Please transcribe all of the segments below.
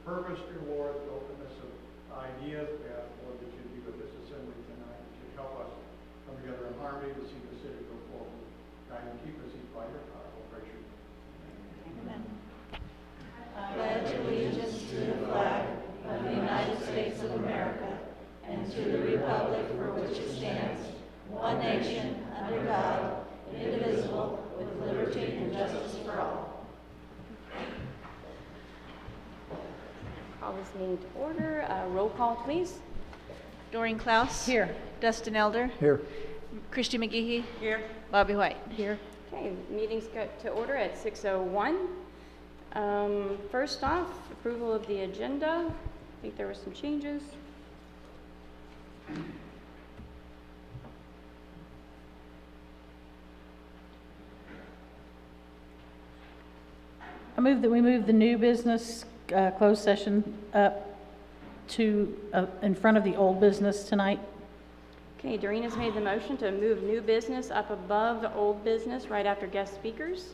purpose, dear Lord, the openness of ideas. We ask, Lord, that you be with this assembly tonight, that you help us come together in harmony to see the city go forward. Guide and keep us each by your power. We'll praise you. Amen. I pledge allegiance to the flag of the United States of America and to the republic for which it stands, one nation, under God, indivisible, with liberty and justice for all. Call this meeting to order. Roll call, please. Doreen Klaus. Here. Dustin Elder. Here. Christy McGehee. Here. Bobby White. Here. Okay, meeting's got to order at 6:01. First off, approval of the agenda. I think there were some changes. I move that we move the new business closed session up to in front of the old business tonight. Okay, Doreen has made the motion to move new business up above the old business right after guest speakers.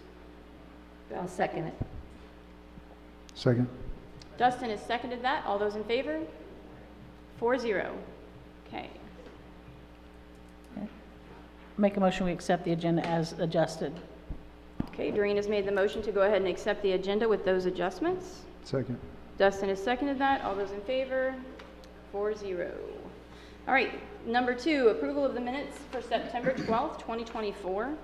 I'll second it. Second. Dustin has seconded that. All those in favor? 4-0. Okay. Make a motion we accept the agenda as adjusted. Okay, Doreen has made the motion to go ahead and accept the agenda with those adjustments. Second. Dustin has seconded that. All those in favor? 4-0. All right, number 2, approval of the minutes for September 12th, 2024.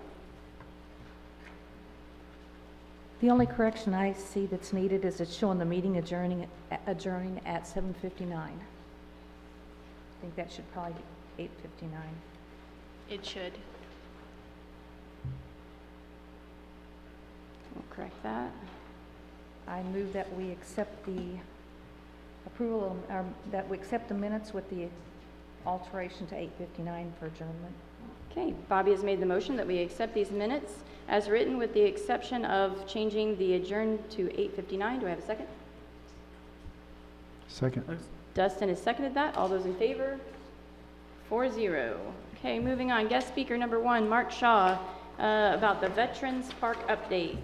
The only correction I see that's needed is it's showing the meeting adjourning at 7:59. I think that should probably be 8:59. It should. We'll correct that. I move that we accept the approval, that we accept the minutes with the alteration to 8:59 for adjournment. Okay, Bobby has made the motion that we accept these minutes as written with the exception of changing the adjourn to 8:59. Do I have a second? Second. Dustin has seconded that. All those in favor? 4-0. Okay, moving on. Guest speaker number 1, Mark Shaw, about the Veterans Park update.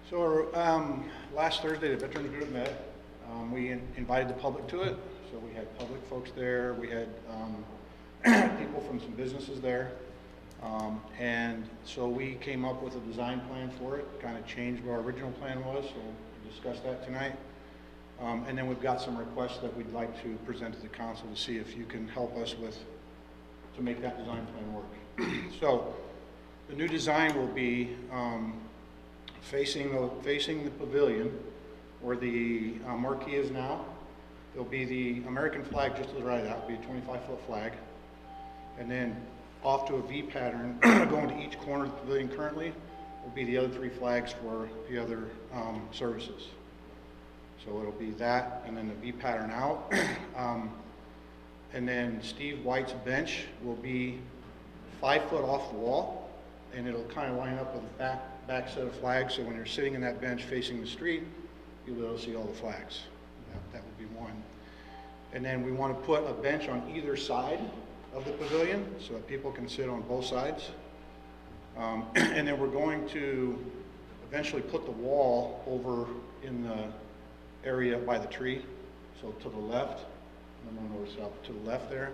So last Thursday, the Veterans Group met. We invited the public to it. So we had public folks there. We had people from some businesses there. And so we came up with a design plan for it, kind of changed what our original plan was. So we'll discuss that tonight. And then we've got some requests that we'd like to present to the council to see if you can help us to make that design plan work. So the new design will be facing the pavilion where the marquee is now. There'll be the American flag just to the right of that. It'll be a 25-foot flag. And then off to a V pattern going to each corner of the pavilion currently will be the other 3 flags for the other services. So it'll be that and then the V pattern out. And then Steve White's bench will be 5 foot off the wall, and it'll kind of line up with the back set of flags. So when you're sitting in that bench facing the street, you'll be able to see all the flags. That would be one. And then we want to put a bench on either side of the pavilion so that people can sit on both sides. And then we're going to eventually put the wall over in the area by the tree, so to the left, north south, to the left there.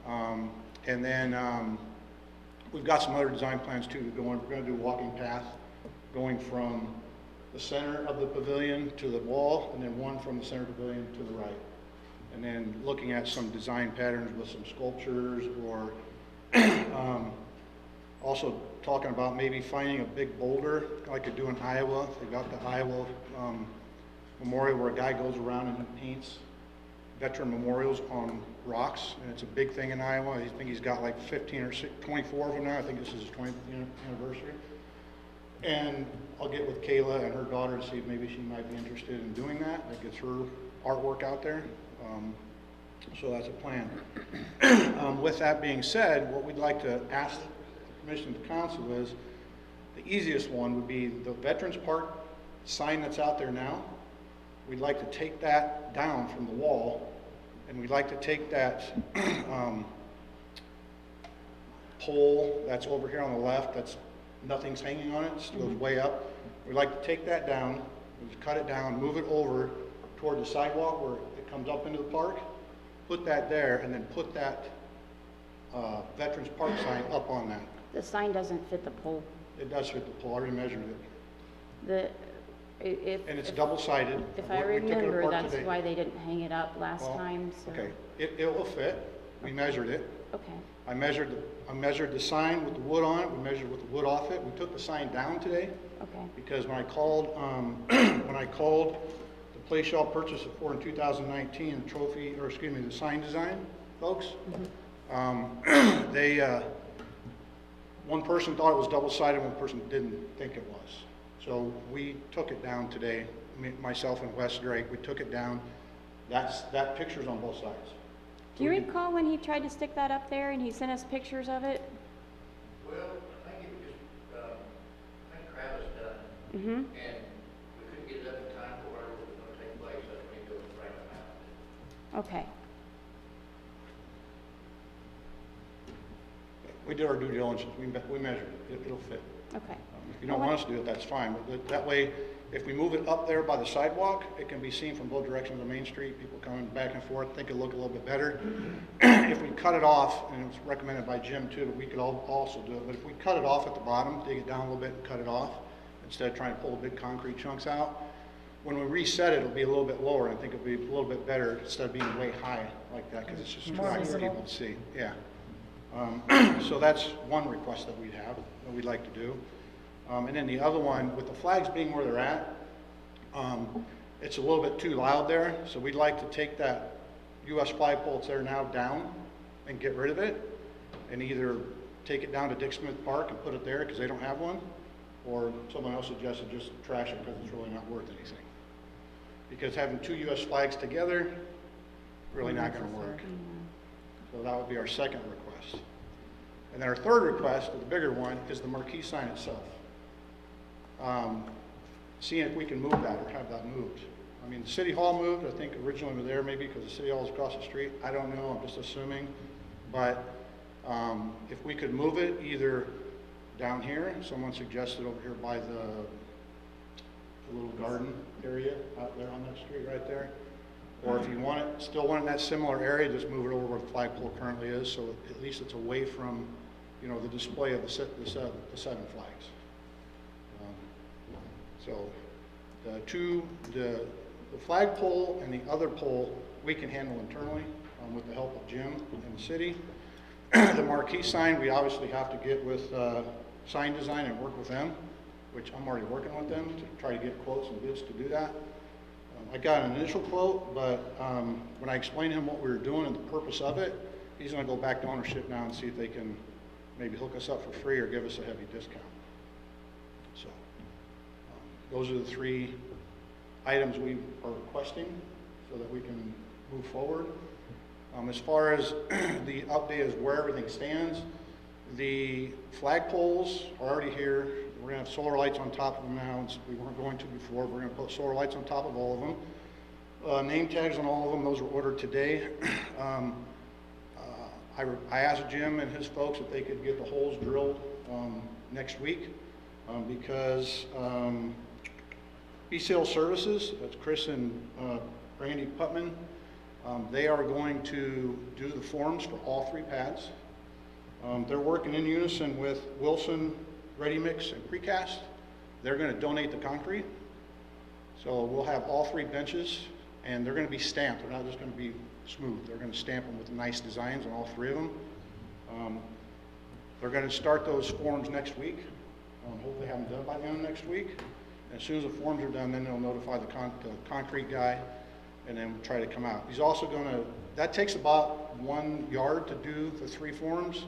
And then we've got some other design plans too to go in. We're going to do a walking path going from the center of the pavilion to the wall, and then one from the center of the pavilion to the right. And then looking at some design patterns with some sculptures, or also talking about maybe finding a big boulder like they do in Iowa. They've got the Iowa memorial where a guy goes around and he paints veteran memorials on rocks, and it's a big thing in Iowa. I think he's got like 15 or 24 of them now. I think this is his 20th anniversary. And I'll get with Kayla and her daughter to see if maybe she might be interested in doing that. That gets her artwork out there. So that's a plan. With that being said, what we'd like to ask the permission of the council is, the easiest one would be the Veterans Park sign that's out there now. We'd like to take that down from the wall, and we'd like to take that pole that's over here on the left, nothing's hanging on it, it goes way up. We'd like to take that down, just cut it down, move it over toward the sidewalk where it comes up into the park, put that there, and then put that Veterans Park sign up on that. The sign doesn't fit the pole. It does fit the pole, I already measured it. And it's double-sided. If I We took it remember, apart that's today. why they didn't hang it up last Well, time, so. Okay, it will fit. We measured it. Okay, I measured the sign with the wood on it. We measured with the wood off it. We took the sign down today okay. because when I called, the place y'all purchased it for in 2019, the sign design folks, one person thought it was double-sided, one person didn't think it was. So we took it down today, myself and Wes Drake, we took it down. That picture's on both sides. Do you recall when he tried to stick that up there and he sent us pictures of it? Well, I think it was just, I think Travis done it, Mm-hmm. and we couldn't get it up in time for whatever was gonna take place, that's when he goes right about it. Okay, We did our due diligence. We measured it. It'll fit. okay. If you don't want us to do it, that's fine. But that way, if we move it up there by the sidewalk, it can be seen from both directions of Main Street, people coming back and forth, think it'll look a little bit better. If we cut it off, and it's recommended by Jim too, but we could also do it, but if we cut it off at the bottom, dig it down a little bit and cut it off, instead of trying to pull the big concrete chunks out, when we reset it, it'll be a little bit lower, and I think it'll be a little bit better instead of being way high like that, because it's just too More high for visible. people to see. Yeah. So that's one request that we'd have, that we'd like to do. And then the other one, with the flags being where they're at, it's a little bit too loud there, so we'd like to take that US flagpole that's there now down and get rid of it, and either take it down to Dick Smith Park and put it there, because they don't have one, or someone else suggested just trash it, because it's really not worth anything. Because having two US flags together, really not gonna work. So that would be our second request. And then our third request, the bigger one, is the marquee sign itself. Seeing if we can move that or have that moved. I mean, the city hall moved, I think originally we were there maybe because the city hall is across the street. I don't know, I'm just assuming. But if we could move it either down here, someone suggested over here by the little garden area out there on that street right there. Or if you want it, still want it in that similar area, just move it over where the flagpole currently is, so at least it's away from, the display of the seven flags. So the flagpole and the other pole, we can handle internally with the help of Jim and the city. The marquee sign, we obviously have to get with sign design and work with them, which I'm already working with them to try to get quotes and bids to do that. I got an initial quote, but when I explained to him what we were doing and the purpose of it, he's going to go back to ownership now and see if they can maybe hook us up for free or give us a heavy discount. So those are the three items we are requesting so that we can move forward. As far as the update as where everything stands, the flagpoles are already here. We're going to have solar lights on top of them now, and we weren't going to before. We're going to put solar lights on top of all of them. Name tags on all of them, those were ordered today. I asked Jim and his folks if they could get the holes drilled next week because B-Sale Services, that's Chris and Randy Putman, they are going to do the forms for all three pads. They're working in unison with Wilson Ready Mix and Precast. They're going to donate the concrete. So we'll have all three benches, and they're going to be stamped. They're not just going to be smooth. They're going to stamp them with nice designs on all three of them. They're going to start those forms next week. Hopefully have them done by the end of next week. And as soon as the forms are done, then they'll notify the concrete guy, and then we'll try to come out. He's also going to, that takes about 1 yard to do the three forms,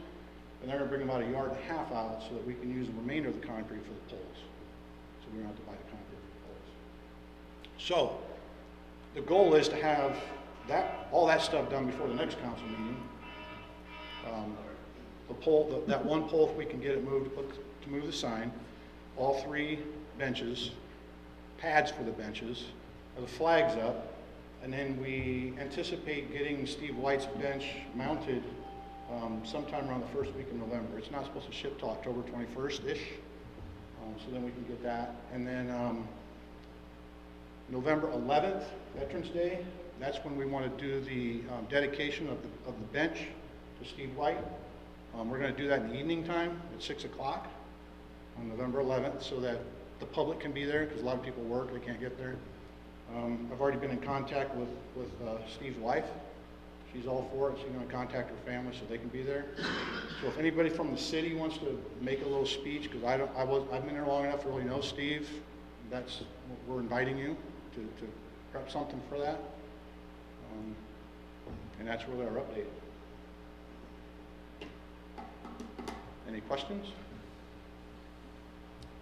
and they're going to bring about 1.5 yards out so that we can use the remainder of the concrete for the poles. So we don't have to buy the concrete for the poles. So the goal is to have all that stuff done before the next council meeting. The pole, that one pole, if we can get it moved, to move the sign, all three benches, pads for the benches, the flags up, and then we anticipate getting Steve White's bench mounted sometime around the first week of November. It's not supposed to ship till October 21st-ish, so then we can get that. And then November 11th, Veterans Day, that's when we want to do the dedication of the bench to Steve White. We're going to do that in the evening time at 6 o'clock on November 11th so that the public can be there because a lot of people work, they can't get there. I've already been in contact with Steve's wife. She's all for it. She's going to contact her family so they can be there. So if anybody from the city wants to make a little speech, because I've been there long enough to really know Steve, we're inviting you to prep something for that. And that's really our update. Any questions?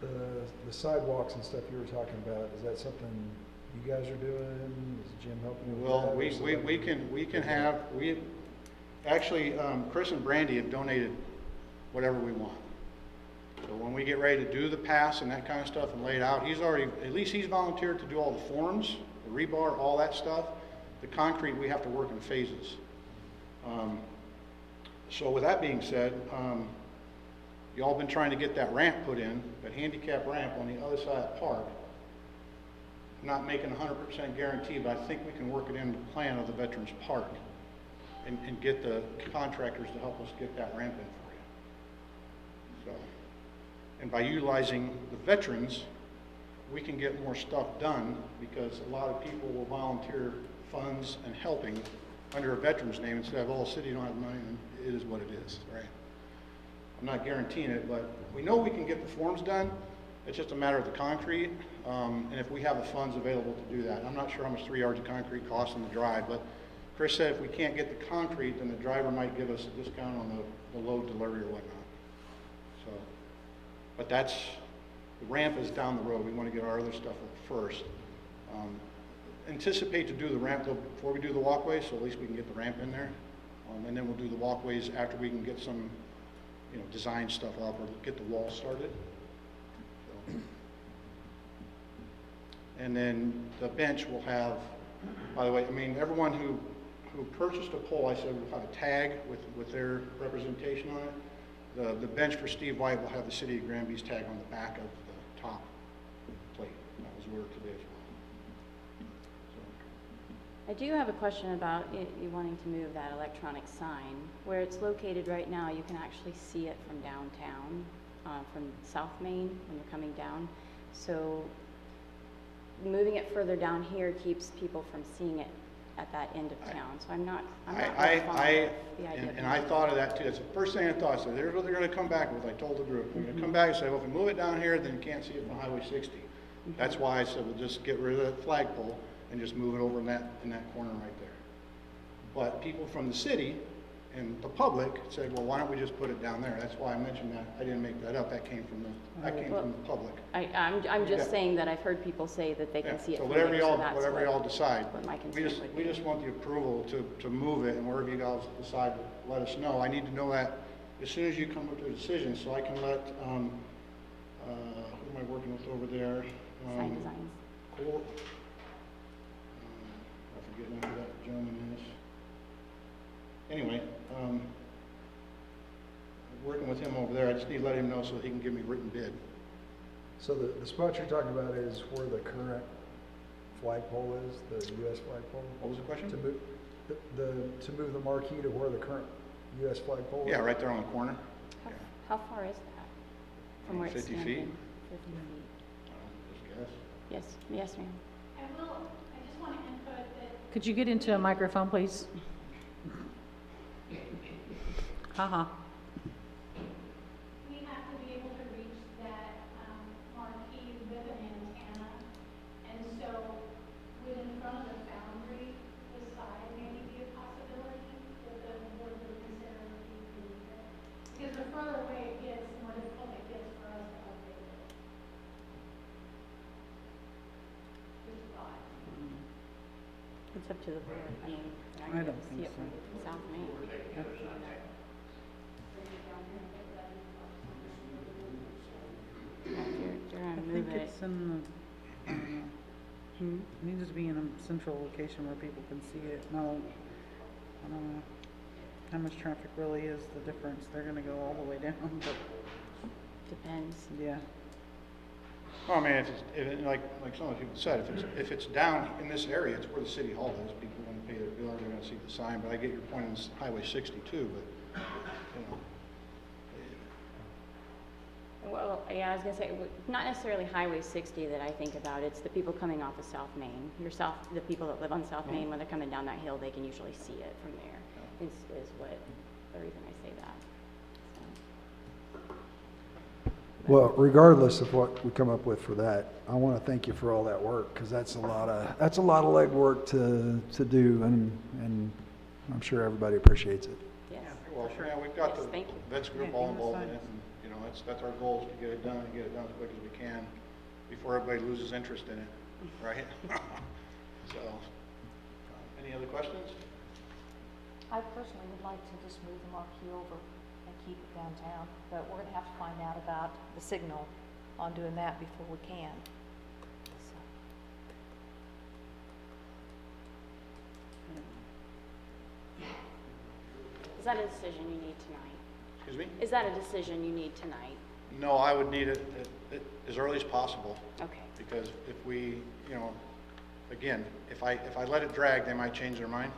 The sidewalks and stuff you were talking about, is that something you guys are doing? Is Jim helping you with Well, that? Chris and Brandy have donated whatever we want. So when we get ready to do the pass and that kind of stuff and lay it out, at least he's volunteered to do all the forms, the rebar, all that stuff. The concrete, we have to work in phases. So with that being said, y'all been trying to get that ramp put in, that handicap ramp on the other side of the park. Not making 100% guarantee, but I think we can work it in the plan of the Veterans Park and get the contractors to help us get that ramp in for you. So, and by utilizing the veterans, we can get more stuff done because a lot of people will volunteer funds and helping under a veteran's name instead of, oh, the city don't have money, and it is what it is, right? I'm not guaranteeing it, but we know we can get the forms done. It's just a matter of the concrete, and if we have the funds available to do that. I'm not sure how much 3 yards of concrete costs on the drive, but Chris said if we can't get the concrete, then the driver might give us a discount on the load delivery or whatnot. So, but the ramp is down the road. We want to get our other stuff up first. Anticipate to do the ramp though before we do the walkway, so at least we can get the ramp in there. And then we'll do the walkways after we can get some, design stuff up or get the wall started. So. And then the bench will have, by the way, everyone who purchased a pole, I said will have a tag with their representation on it. The bench for Steve White will have the City of Granby's tag on the back of the top plate. That was ordered today as well. I do have a question about you wanting to move that electronic sign. Where it's located right now, you can actually see it from downtown, from South Main when you're coming down. So moving it further down here keeps people from seeing it at that end of town. So I'm not really fond of the idea. And I thought of that too. It's the first thing I thought. I said, here's what they're going to come back with. I told the group, they're going to come back and say, well, if we move it down here, then you can't see it from Highway 60. That's why I said, we'll just get rid of that flagpole and just move it over in that corner right there. But people from the city and the public said, well, why don't we just put it down there? That's why I mentioned that. I didn't make that up. That came from the public. I'm just saying that I've heard people say that they can see it So from whatever there, y'all that's decide. what my concern would be. We just want the approval to move it, and wherever you guys decide, let us know. I need to know that as soon as you come up to a decision, so I can let who am I working with over there? Sign designs. Cool. I forget now who that gentleman is. Anyway, working with him over there, I just need to let him know so he can give me a written bid. So the spot you're talking about is where the current flagpole is, the U.S. flagpole? What was the question? To move to move the marquee to where the current U.S. flagpole is? Yeah, right there on the corner. How far is that from where it's 50 standing? feet. 50 feet. Just guess. Yes, ma'am. I just want to input that Could you get into a microphone, please? Haha. we have to be able to reach that marquee with an antenna. And so within front of the foundry, the side may be a possibility that the board would consider including it. Because the further away it gets, the more difficult it gets for us to update it. Just a thought. It's up to the board. I mean, I don't see think it from South Main. If you're I gonna think move it. it's in the, I don't know. It needs to be in a central location where people can see it. No, I don't know. how much traffic really is the difference. They're gonna go all the way down, but, Depends. yeah. Well, I mean, like some of the people said, if it's down in this area, it's where the city hall is, people are gonna pay their bill, they're gonna see the sign, but I get your point on Highway 62, but, you know. Well, yeah, I was gonna say, not necessarily Highway 60 that I think about, it's the people coming off of South Main. The people that live on South Main, when they're coming down that hill, they can usually see it from there, is what, the reason I say that. So. Well, regardless of what we come up with for that, I want to thank you for all that work, because that's a lot of legwork to do, and I'm sure everybody appreciates it. Yes. Well, yeah, we've got Yes, the thank you. vets group Yeah, all and the involved in it, signs. and, you know, that's our goal, is to get it done and get it done as quick as we can, before everybody loses interest in it, right? So, any other questions? I personally would like to just move the marquee over and keep it downtown, but we're gonna have to find out about the signal on doing that before we can. So, Is that a decision you need tonight? Excuse me? Is that a decision you need tonight? No, I would need it as early as possible, Okay. because if we, you know, again, if I let it drag, they might change their mind.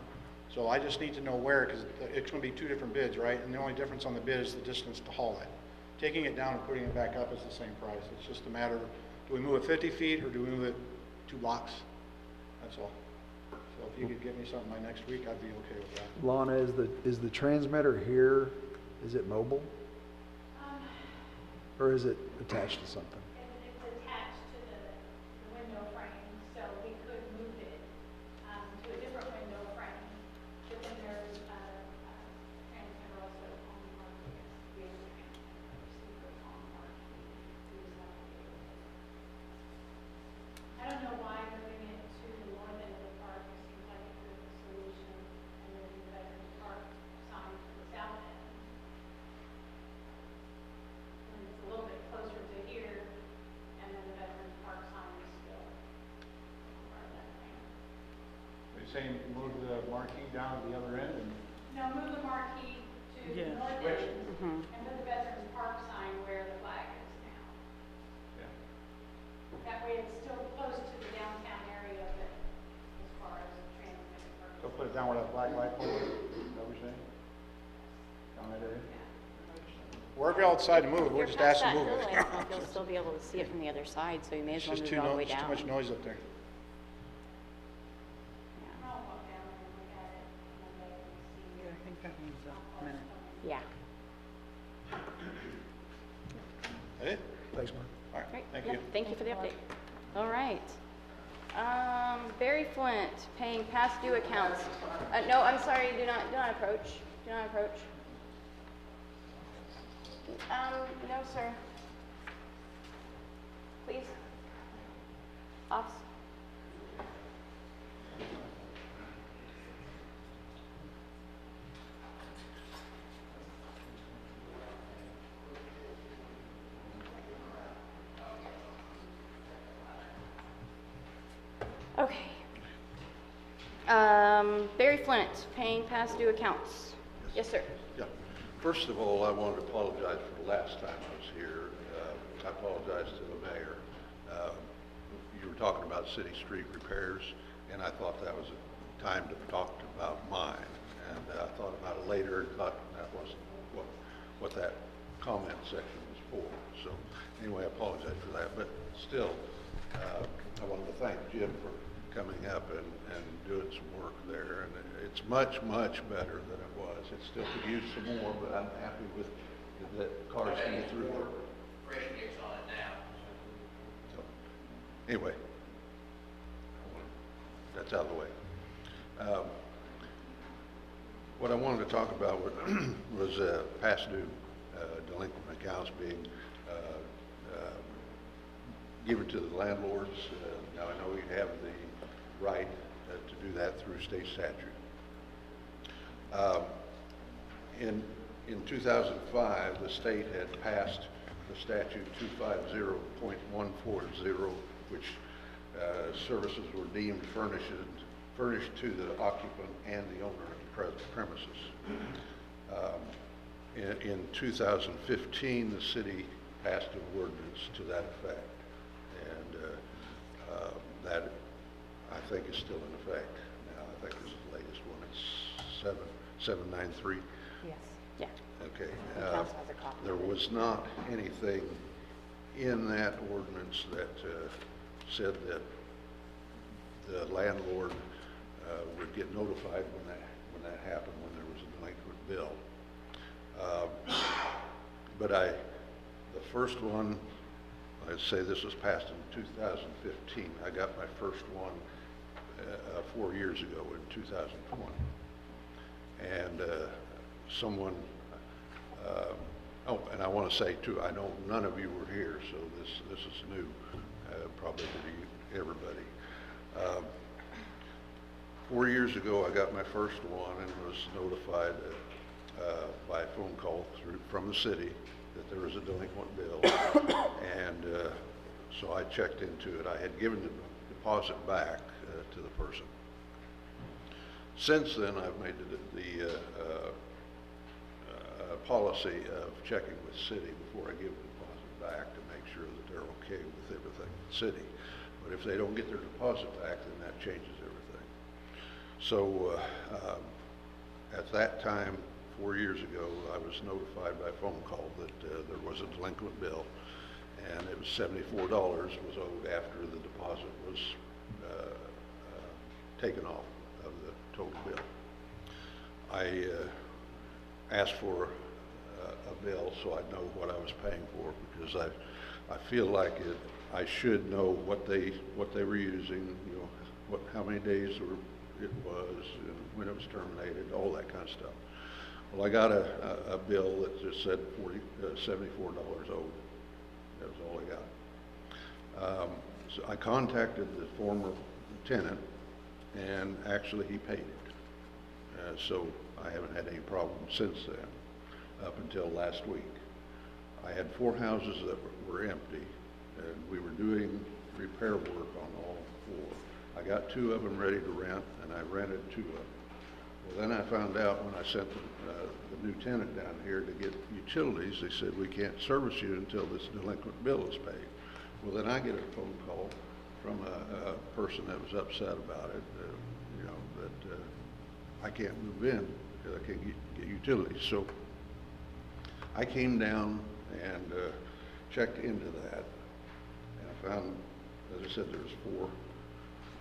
So I just need to know where, because it's going to be two different bids, right? And the only difference on the bid is the distance to haul it. Taking it down and putting it back up is the same price. It's just a matter of, do we move it 50 feet or do we move it 2 blocks? That's all. So if you could get me something by next week, I'd be okay with that. Lana, is the transmitter here, is it mobile? Or is it attached to something? It's attached to the window frame, so we could move it to a different window frame. But then there's a transmitter also on the market. We have a transmitter receiver on the market. I don't know why moving it to the north end of the park seems like a good solution, and then the Veterans Park sign to the south end. And it's a little bit closer to here, and then the Veterans Park sign is still part of that thing. Are you saying move the marquee down to the other end and No, move the marquee to the Yeah. north Switch. end, and put the Veterans Park sign where the flag is now. yeah. That way it's still close to the downtown area, but as far as transmitting purposes. So put it down where that black light pole is? Is that what you're saying? Down that area? Wherever y'all decide to move it, we'll just ask to move it. I don't know if you'll still be able to see it from the other side, so you may It's as well just move it all the way it's down. too much noise up there. Yeah. I'll walk down and look at it, and then see. Yeah, I think that needs a minute. Yeah. That it? Thanks, Mark. All right, Great. thank Yeah, you. Thank you for the update. All right. Barry Flint, paying past due accounts. No, I'm sorry, do not approach. Do not approach. No, sir. Please. Office. Okay. Barry Flint, paying past due accounts. Yes, sir. Yeah. First of all, I want to apologize for the last time I was here. I apologize to the mayor. You were talking about city street repairs, and I thought that was a time to talk about mine. And I thought about it later and thought that wasn't what that comment section was for. So anyway, I apologize for that. But still, I wanted to thank Jim for coming up and doing some work there. And it's much, much better than it was. It still could use some more, but I'm happy with that cars can get through there. Fresh mix on it now. So, anyway, that's out of the way. What I wanted to talk about was past due delinquent accounts being given to the landlords. Now, I know we have the right to do that through state statute. In 2005, the state had passed the statute 250.140, which services were deemed furnished to the occupant and the owner of the premises. In 2015, the city passed an ordinance to that effect, and that, I think, is still in effect. Now, I think this is the latest one, it's 793. Yes. Yeah. Okay. The council has a copy. There was not anything in that ordinance that said that the landlord would get notified when that happened, when there was a delinquent bill. But the first one, I'd say this was passed in 2015. I got my first one 4 years ago in 2020. And someone, and I want to say too, I know none of you were here, so this is new, probably to everybody. 4 years ago, I got my first one and was notified by a phone call from the city that there was a delinquent bill. And so I checked into it. I had given the deposit back to the person. Since then, I've made the policy of checking with city before I give the deposit back to make sure that they're okay with everything in the city. But if they don't get their deposit back, then that changes everything. So at that time, 4 years ago, I was notified by phone call that there was a delinquent bill, and it was $74 was owed after the deposit was taken off of the total bill. I asked for a bill so I'd know what I was paying for, because I feel like I should know what they were using, you know, how many days it was, and when it was terminated, all that kind of stuff. Well, I got a bill that just said $74 owed. That was all I got. So I contacted the former tenant, and actually he paid it. So I haven't had any problems since then, up until last week. I had 4 houses that were empty, and we were doing repair work on all 4. I got 2 of them ready to rent, and I rented 2 of them. Well, then I found out when I sent the new tenant down here to get utilities, they said, we can't service you until this delinquent bill is paid. Well, then I get a phone call from a person that was upset about it, you know, that I can't move in because I can't get utilities. So I came down and checked into that, and I found, as I said, there was 4.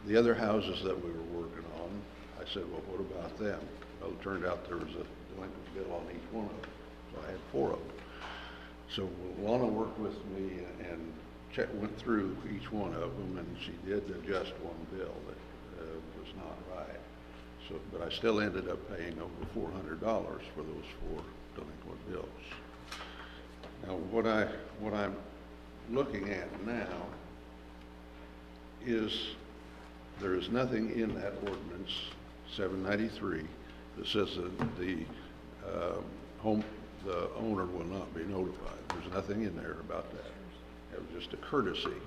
The other houses that we were working on, I said, well, what about them? Well, it turned out there was a delinquent bill on each one of them, so I had 4 of them. So Lana worked with me and went through each one of them, and she did adjust one bill that was not right. So, but I still ended up paying over $400 for those 4 delinquent bills. Now, what I'm looking at now is there is nothing in that ordinance 793 that says that the owner will not be notified. There's nothing in there about that. It was just a courtesy.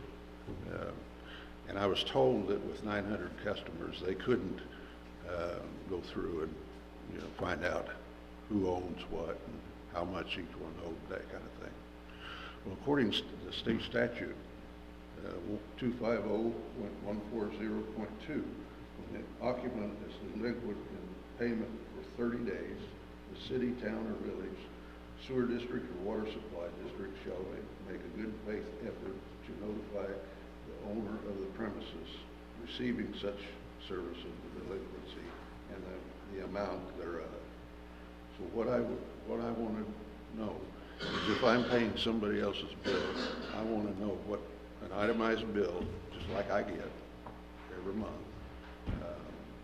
And I was told that with 900 customers, they couldn't go through and, you know, find out who owns what and how much each one owed, that kind of thing. Well, according to the state statute, 250.140.2, when the occupant is delinquent in payment for 30 days, the city, town, or village, sewer district, or water supply district shall make a good faith effort to notify the owner of the premises receiving such service of the delinquency and the amount thereof. So what I want to know is, if I'm paying somebody else's bill, I want to know what an itemized bill, just like I get every month.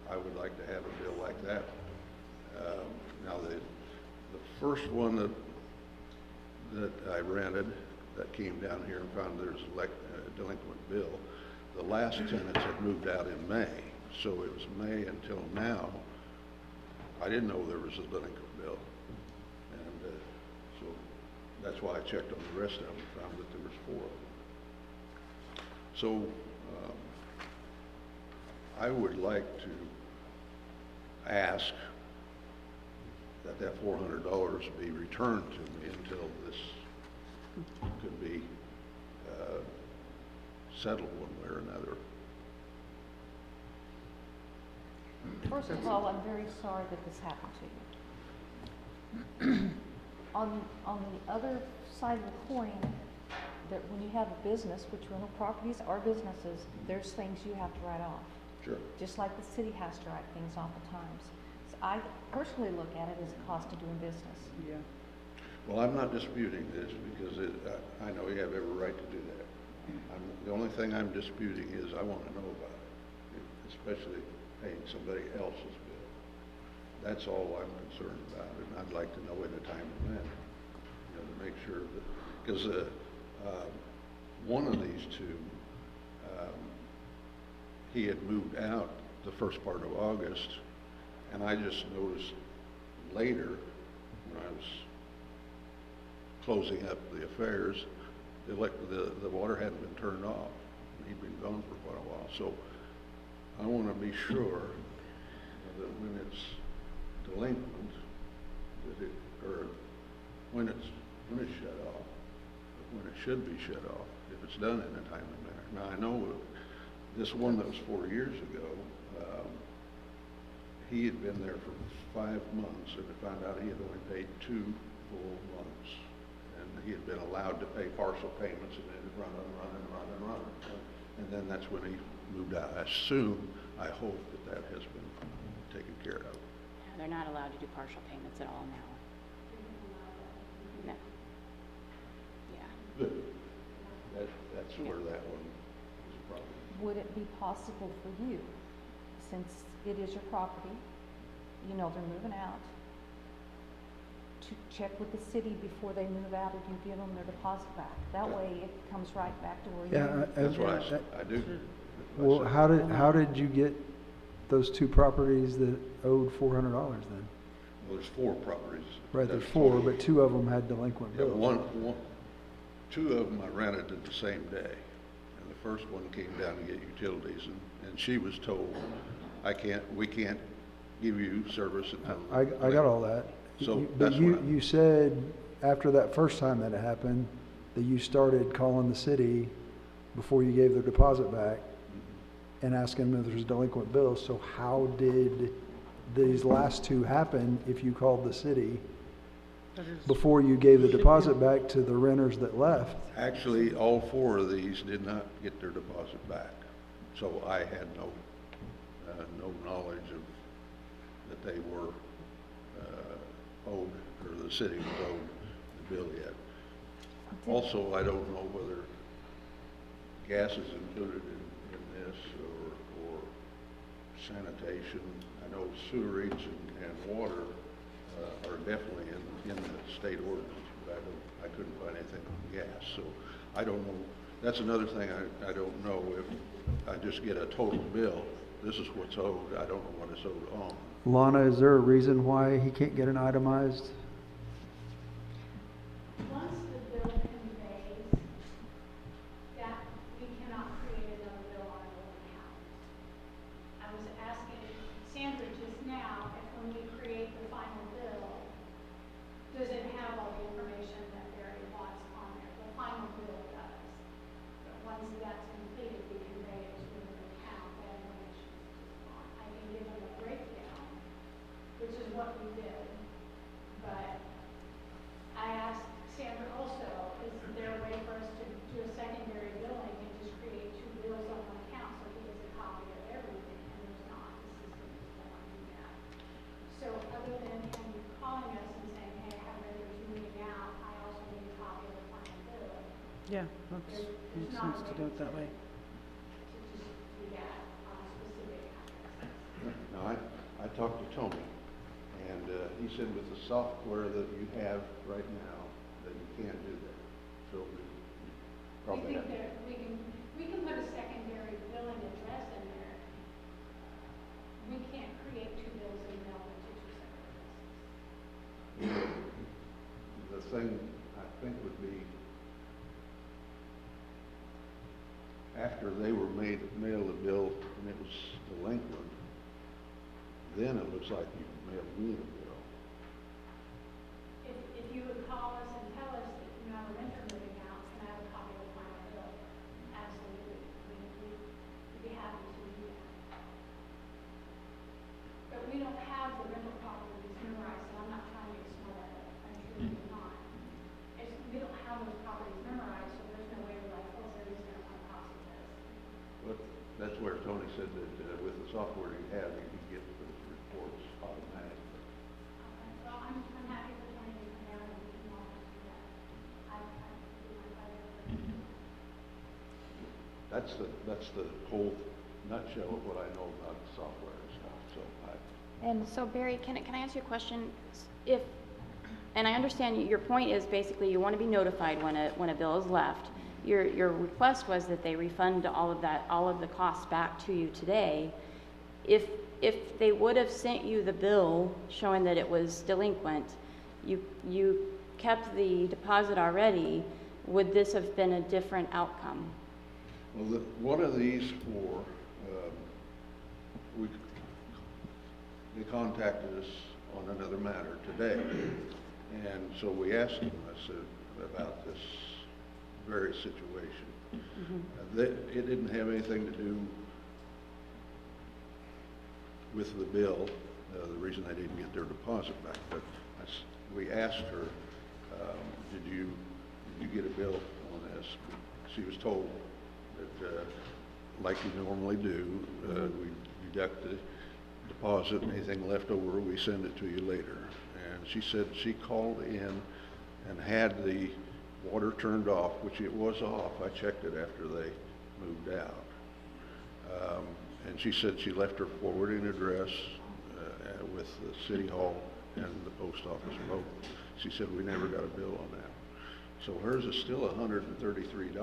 I would like to have a bill like that. Now, the first one that I rented that came down here and found there's a delinquent bill, the last tenants had moved out in May, so it was May until now. I didn't know there was a delinquent bill, and so that's why I checked on the rest of them and found that there was 4 of them. So I would like to ask that let that $400 be returned to me until this could be settled one way or another. First of all, I'm very sorry that this happened to you. On the other side of the coin, that when you have a business, which rental properties are businesses, there's things you have to write off. Sure. Just like the city has to write things off at times. So I personally look at it as a cost of doing business. Yeah. Well, I'm not disputing this because I know you have every right to do that. The only thing I'm disputing is I want to know about it, especially paying somebody else's bill. That's all I'm concerned about, and I'd like to know in a timely manner, to make sure that, because one of these two, he had moved out the first part of August, and I just noticed later, when I was closing up the affairs, the water hadn't been turned off. He'd been gone for quite a while. So I want to be sure that when it's delinquent, or when it's shut off, when it should be shut off, if it's done in a timely manner. Now, I know this one that was 4 years ago, he had been there for 5 months, and I found out he had only paid 2 full months. And he had been allowed to pay partial payments, and then run. And then that's when he moved out. I hope that has been taken care of. Yeah, they're not allowed to do partial payments at all now. No. Yeah. Good. That's where that one is a problem. Would it be possible for you, since it is your property, you know they're moving out, to check with the city before they move out if you give them their deposit back? That way it comes right back to where you. Yeah, That's what I do. Well, how did you get those 2 properties that owed $400 then? Well, there's 4 properties. Right, there's That's 4, but 2 of them had delinquent Yeah, bills. 2 of them I rented the same day. And the first one came down to get utilities, and she was told, we can't give you service until. I got all that. So But that's what you said after that first time that it happened, that you started calling the city before you gave their deposit back and asking them if there's delinquent bills. So how did these last 2 happen if you called the city before you gave the deposit back to the renters that left? Actually, all 4 of these did not get their deposit back. So I had no knowledge of that they were owed, or the city was owed the bill yet. Also, I don't know whether gas is included in this or sanitation. I know sewerage and water are definitely in the state ordinance, but I couldn't find anything on gas. So I don't know. That's another thing I don't know. If I just get a total bill, this is what's owed, I don't know what it's owed on. Lana, is there a reason why he can't get an itemized? Once the bill conveys, that we cannot create another bill on an old account. I was asking Sandra just now if when we create the final bill, does it have all the information that Barry wants on there? The final bill does. But once that's completed, we convey it to an account that information is on. I can give them a breakdown, which is what we did. But I asked Sandra also, is there a way for us to do a secondary billing and just create 2 bills on one account so he gets a copy of everything? And there's not, the system doesn't want to do that. So other than him calling us and saying, hey, I have renters moving out, I also need a copy of the final bill, Yeah, that makes sense to do it that way. to just do that on a specific account. Now, I talked to Tony, and he said with the software that you have right now, that you can't do that. So we probably have. We can put a secondary billing address in there. We can't create 2 bills and mail them to 2 separate places. The thing I think would be, after they were mailed a bill and it was delinquent, then it looks like you mailed me a bill. said that with the software you have, you can get those reports automatically. So I'm happy for Tony to come down and we can walk us through that. I do my pleasure. That's the whole nutshell of what I know about the software and stuff, so And so Barry, can I ask you a question? If, and I understand your point is basically you want to be notified when a bill is left. Your request was that they refund all of the costs back to you today. If they would have sent you the bill showing that it was delinquent, you kept the deposit already, would this have been a different outcome? well, one of these four, they contacted us on another matter today, and so we asked them, I said, about this very situation. It didn't have anything to do with the bill, the reason they didn't get their deposit back, but we asked her, did you get a bill on this? She was told that, like you normally do, we deduct the deposit, and anything left over, we send it to you later. And she said she called in and had the water turned off, which it was off. I checked it after they moved out. And she said she left her forwarding address with the city hall and the post office both. She said we never got a bill on that. So hers is still $133.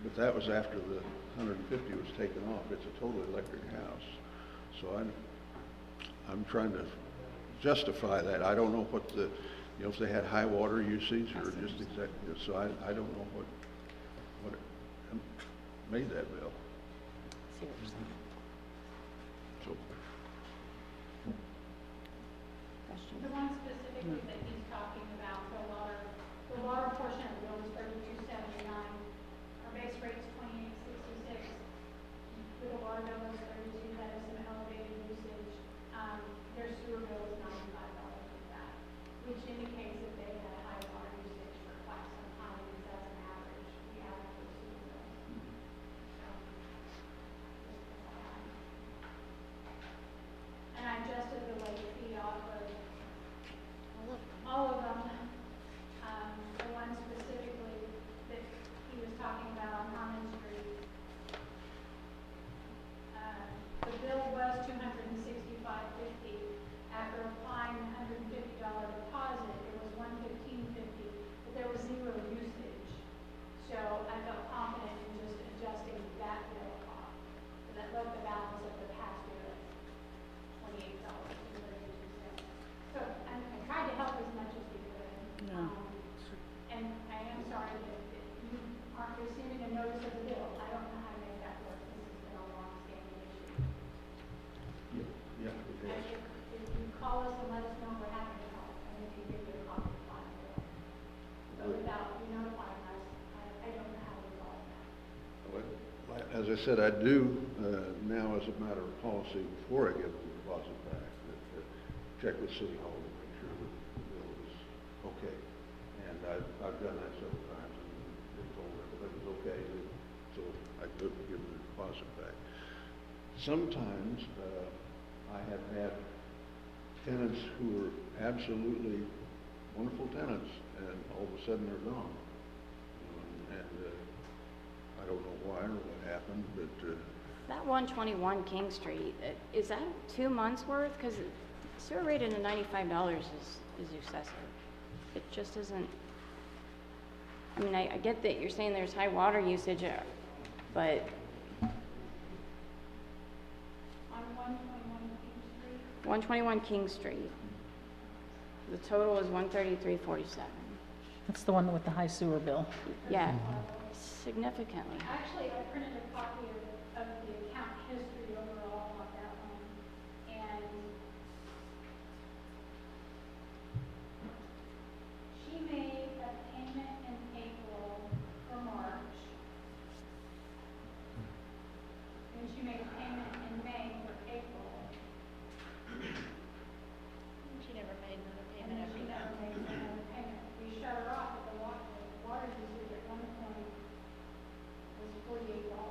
But that was after the 150 was taken off. It's a total electric house. So I'm trying to justify that. I don't know what the, if they had high water usage or just exactly, so I don't know what made that bill. See what you're saying. So, Question? The one specifically that he's talking about, the water portion of the bill is $32.79. Our base rate is $28.66. With the water bill is $32, that is some elevated usage. Their sewer bill is $95 with that, which indicates that they had high water usage for quite some time, because that's an average. We average for sewer bills. And I adjusted the late fee off of all of them. The one specifically that he was talking about on Harmon Street, the bill was $265.50. After applying the $150 deposit, it was $115.50, but there was zero usage. So I felt confident in just adjusting that bill off. So that left the balance of the past year at $28.32. So I tried to help as much as we could. Yeah. And I am sorry that you aren't receiving a notice of the bill. I don't know how to make that work. This has been a long-standing issue. yeah, it is. If you call us and let us know, we're happy to help, and we can give you a copy of the final bill. But without you notifying us, I don't know how to resolve that. Well, as I said, I do now, as a matter of policy, before I give the deposit back, that check with City Hall to make sure that the bill is okay. And I've done that several times and been told everything was okay, so I could give the deposit back. Sometimes I have had tenants who are absolutely wonderful tenants, and all of a sudden they're gone. I don't know why or what happened, but That 121 King Street, is that 2 months worth? Because sewer rate at $95 is excessive. It just isn't, I mean, I get that you're saying there's high water usage, but On 121 King Street, 121 King Street, the total is $133.47. That's the one with the high sewer bill. Yeah, significantly. actually, I printed a copy of the account history overall on that one, and she made a payment in April for March, and she made a payment in May for April, She never made another and payment then after she that. never made another payment. We shut her off, but the water usage at one point was $48.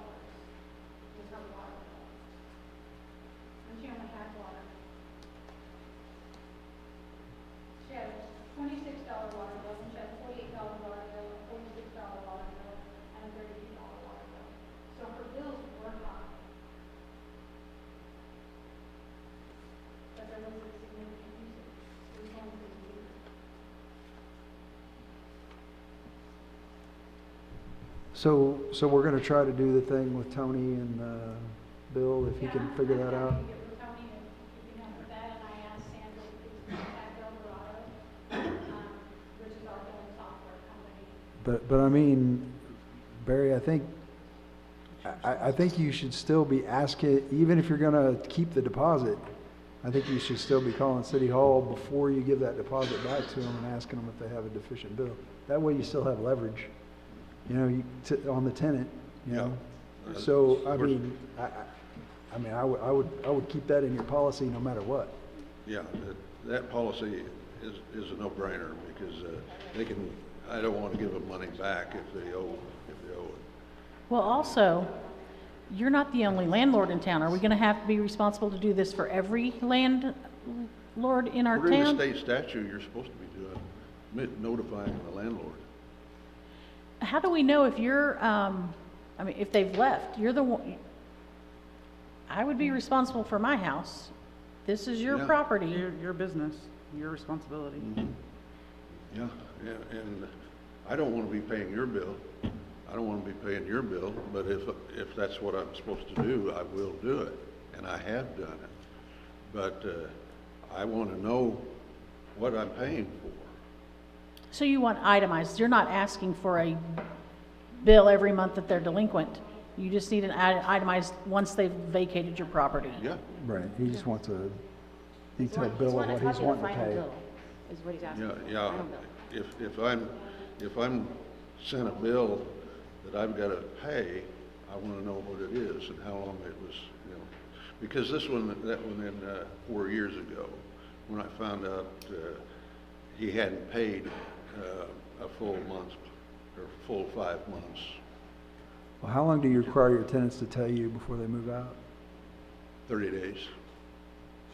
So we're gonna try to do the thing with Tony and, Bill, if he can figure that out. Get with Tony and keeping up with that, and I asked Sandra to please contact Eldorado, which is our billing software company. But I mean, Barry, I think you should still be asking, even if you're gonna keep the deposit, I think you should still be calling City Hall before you give that deposit back to them and asking them if they have a deficient bill. That way you still have leverage, you know, on the tenant, you know? Yeah. So, I Of course. mean, I would keep that in your policy no matter what. Yeah, that policy is a no-brainer because they can, I don't want to give them money back if they owe it. Well, also, you're not the only landlord in town. Are we gonna have to be responsible to do this for every landlord in our According to town? state statute, you're supposed to be notifying the landlord. How do we know if you're, I mean, if they've left? You're the one, I would be responsible for my house. This is your Yeah. property. Your business, your responsibility. Yeah, and I don't want to be paying your bill. I don't want to be paying your bill, but if that's what I'm supposed to do, I will do it, and I have done it. But I want to know what I'm paying for. So you want itemized. You're not asking for a bill every month that they're delinquent. You just need an itemized once they've vacated your property. Yeah, Right, he just wants a detailed He's bill of wanting what a he's copy of the wanting to final pay. bill, is what he's asking. yeah. Final bill. If I'm sent a bill that I've got to pay, I want to know what it is and how long it was, you know. Because that one in 4 years ago, when I found out he hadn't paid a full month or full 5 months. Well, how long do you require your tenants to tell you before they move out? 30 days.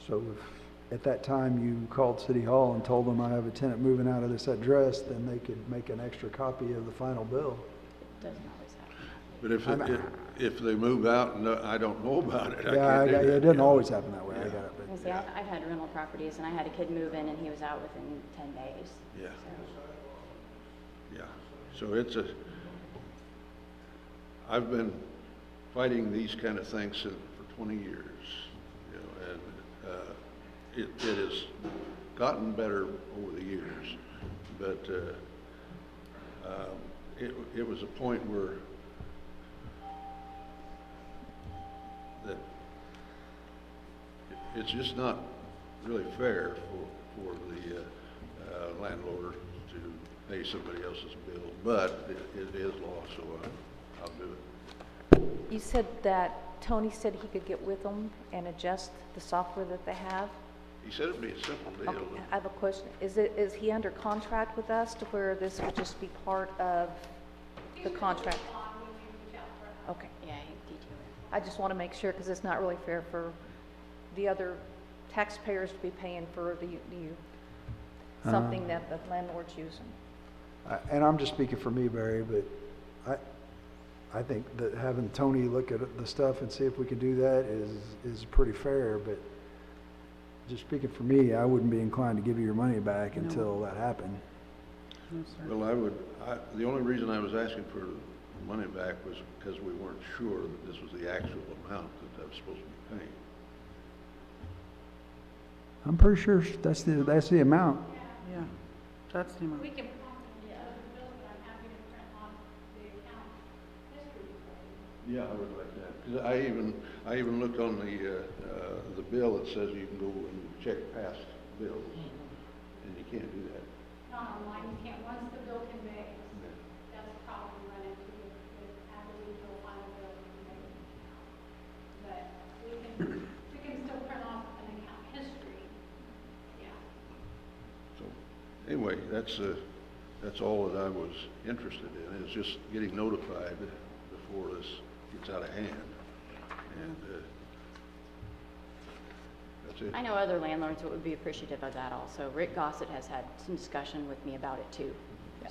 So if at that time you called City Hall and told them I have a tenant moving out of this address, then they could make an extra copy of the final bill. Doesn't always happen. But if they move out and I don't know about it, I Yeah, can't do that. it doesn't always happen that way, I got it, I but, see, I've had rental properties, and I had a kid move in, and he was out within 10 days. Yeah. So- Yeah, so I've been fighting these kind of things for 20 years, you know, and it has gotten better over the years, but it was a point where that it's just not really fair for the landlord to pay somebody else's bill, but it is law, so I'll do it. You said that Tony said he could get with them and adjust the software that they have? He said it'd be a simple deal. Okay, I have a question. Is he under contract with us to where this would just be part of the contract? Okay. Yeah, he detailed I just want to make sure, because it's not really fair for the other taxpayers to be paying for something that the landlord's using. and I'm just speaking for me, Barry, but I think that having Tony look at the stuff and see if we can do that is pretty fair, but just speaking for me, I wouldn't be inclined to give you your money back No. until that happened. No, sir. Well, the only reason I was asking for the money back was because we weren't sure that this was the actual amount that I was supposed to be paying. I'm pretty sure that's the amount. Yeah, that's the amount. We can prompt them to other bills, but I'm happy to print off the account history for you. Yeah, I would like that. 'Cause I even looked on the bill that says you can go and check past bills, and you can't do that. Not online, you can't, once the bill conveys, that's the problem we run into with after we do a final bill. But we can still print off an account history, yeah. So, anyway, that's all that I was interested in, is just getting notified before this gets out of hand. And that's it. I know other landlords that would be appreciative of that also. Rick Gossett has had some discussion with me about it too.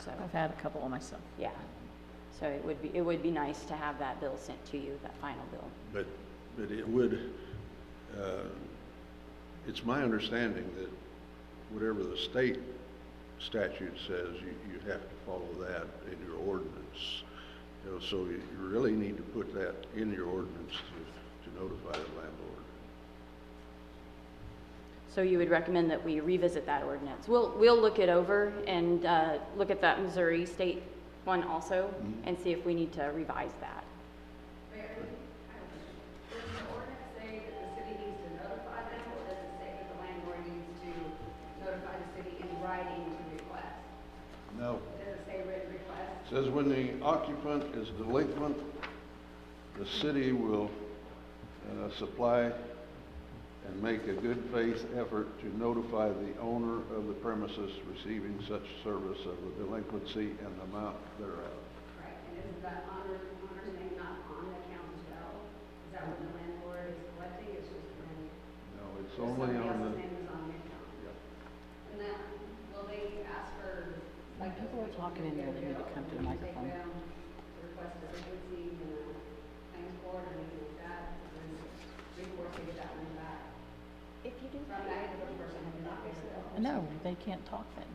So, I've had a couple of myself. yeah. So it would be nice to have that bill sent to you, that final bill. But it would, it's my understanding that whatever the state statute says, you have to follow that in your ordinance. You know, so you really need to put that in your ordinance to notify the landlord. So you would recommend that we revisit that ordinance? We'll look it over and look at that Missouri state one also and see if we need to revise that. Does the ordinance say that the city needs to notify them, or does it say that the landlord needs to notify the city in writing to request? No. Does it say written request? It says when the occupant is delinquent, the city will supply and make a good faith effort to notify the owner of the premises receiving such service of the delinquency and the amount thereof. Right, and isn't that owner's name not on the account as well? Is that when the landlord is collecting, it's just when No, it's somebody only on else's the, name is on the account? yeah. And then, will they ask for, When people are talking in there, they need to come to the microphone. Take them, request a delinquency and a claims board or anything like that, and then recourse to get that money back? If you do. From that individual person who did not pay their bill. No, they can't talk then.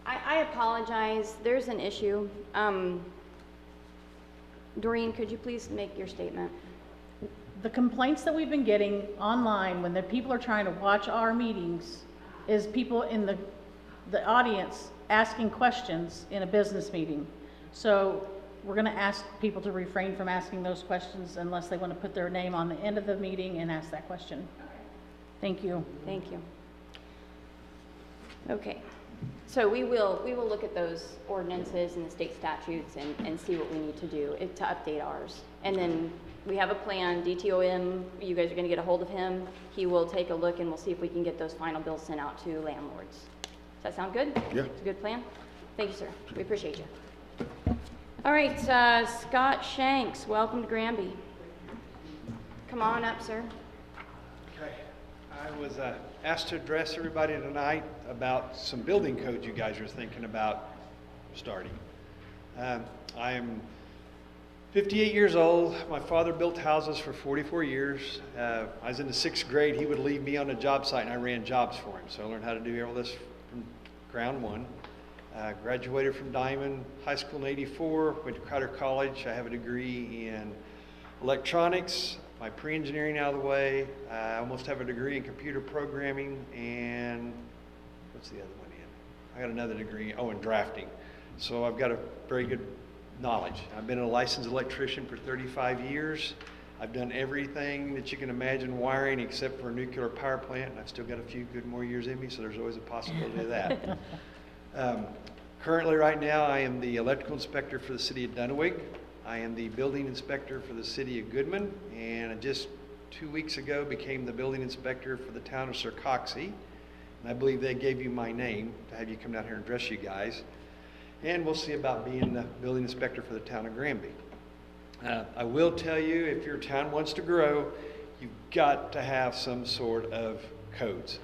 I apologize, there's an issue. Doreen, could you please make your statement? The complaints that we've been getting online when the people are trying to watch our meetings is people in the audience asking questions in a business meeting. So we're going to ask people to refrain from asking those questions unless they want to put their name on the end of the meeting and ask that question. Thank you. Thank you. Okay, so we will look at those ordinances and the state statutes and see what we need to do to update ours. And then we have a plan, DTOM, you guys are gonna get a hold of him. He will take a look and we'll see if we can get those final bills sent out to landlords. Does that sound good? Yeah. It's a good plan? Thank you, sir. We appreciate you. All right, Scott Shanks, welcome to Granby. Come on up, sir. Okay, I was asked to address everybody tonight about some building codes you guys are thinking about starting. I am 58 years old. My father built houses for 44 years. I was in the 6th grade. He would leave me on a job site and I ran jobs for him. So I learned how to do all this from ground one. Graduated from Diamond High School in '84, went to Crowder College. I have a degree in electronics, my pre-engineering out of the way. I almost have a degree in computer programming, and what's the other one in? I got another degree, in drafting. So I've got a very good knowledge. I've been a licensed electrician for 35 years. I've done everything that you can imagine wiring except for a nuclear power plant, and I've still got a few good more years in me, so there's always a possibility of that. Currently, right now, I am the electrical inspector for the city of Dunwig. I am the building inspector for the city of Goodman, and I just 2 weeks ago became the building inspector for the town of Sircoxie. And I believe they gave you my name to have you come down here and address you guys. And we'll see about being the building inspector for the town of Granby. I will tell you, if your town wants to grow, you've got to have some sort of codes,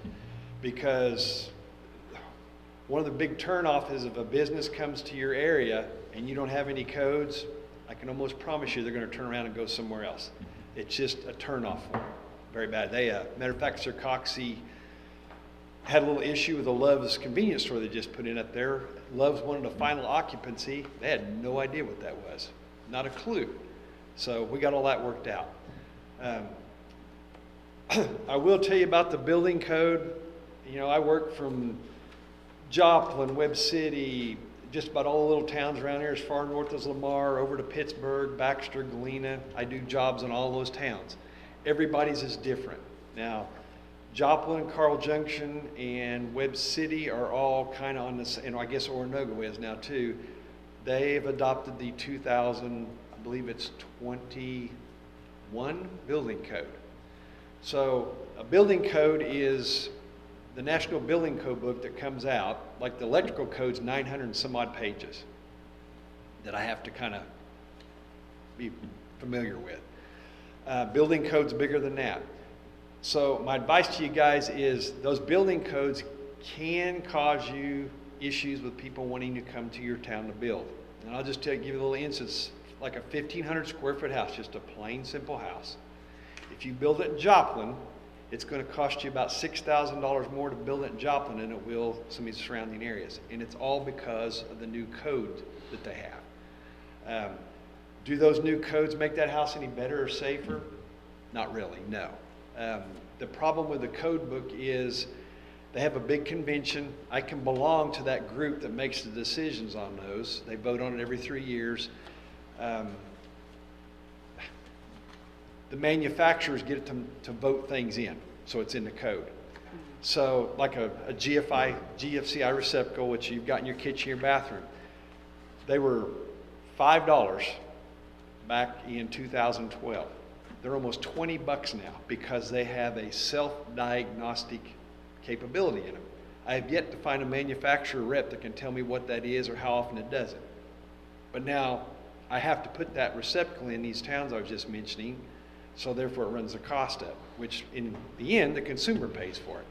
because one of the big turnoff is if a business comes to your area and you don't have any codes, I can almost promise you they're going to turn around and go somewhere else. It's just a turnoff for them. Very bad. They, matter of fact, Sircoxie had a little issue with the Love's convenience store they just put in up there. Love's wanted a final occupancy. They had no idea what that was. Not a clue. So we got all that worked out. I will tell you about the building code. You know, I work from Joplin, Webb City, just about all the little towns around here as far north as Lamar, over to Pittsburgh, Baxter, Galena. I do jobs in all those towns. Everybody's is different. Now, Joplin, Carl Junction, and Webb City are all kind of on this, and I guess Oronogo is now too. They've adopted the 2000, I believe it's 21 building code. So a building code is the National Building Code book that comes out, like the electrical code's 900 and some odd pages that I have to kind of be familiar with. Building code's bigger than that. So my advice to you guys is those building codes can cause you issues with people wanting to come to your town to build. And I'll just give you a little instance, like a 1,500 square foot house, just a plain simple house. If you build it in Joplin, it's going to cost you about $6,000 more to build it in Joplin than it will some of these surrounding areas. And it's all because of the new code that they have. Do those new codes make that house any better or safer? Not really, no. The problem with the code book is they have a big convention. I can belong to that group that makes the decisions on those. They vote on it every 3 years. The manufacturers get to vote things in, so it's in the code. So like a GFCI receptacle, which you've got in your kitchen, your bathroom, they were $5 back in 2012. They're almost $20 now because they have a self-diagnostic capability in them. I have yet to find a manufacturer rep that can tell me what that is or how often it does it. But now I have to put that receptacle in these towns I was just mentioning, so therefore it runs the cost up, which in the end, the consumer pays for it.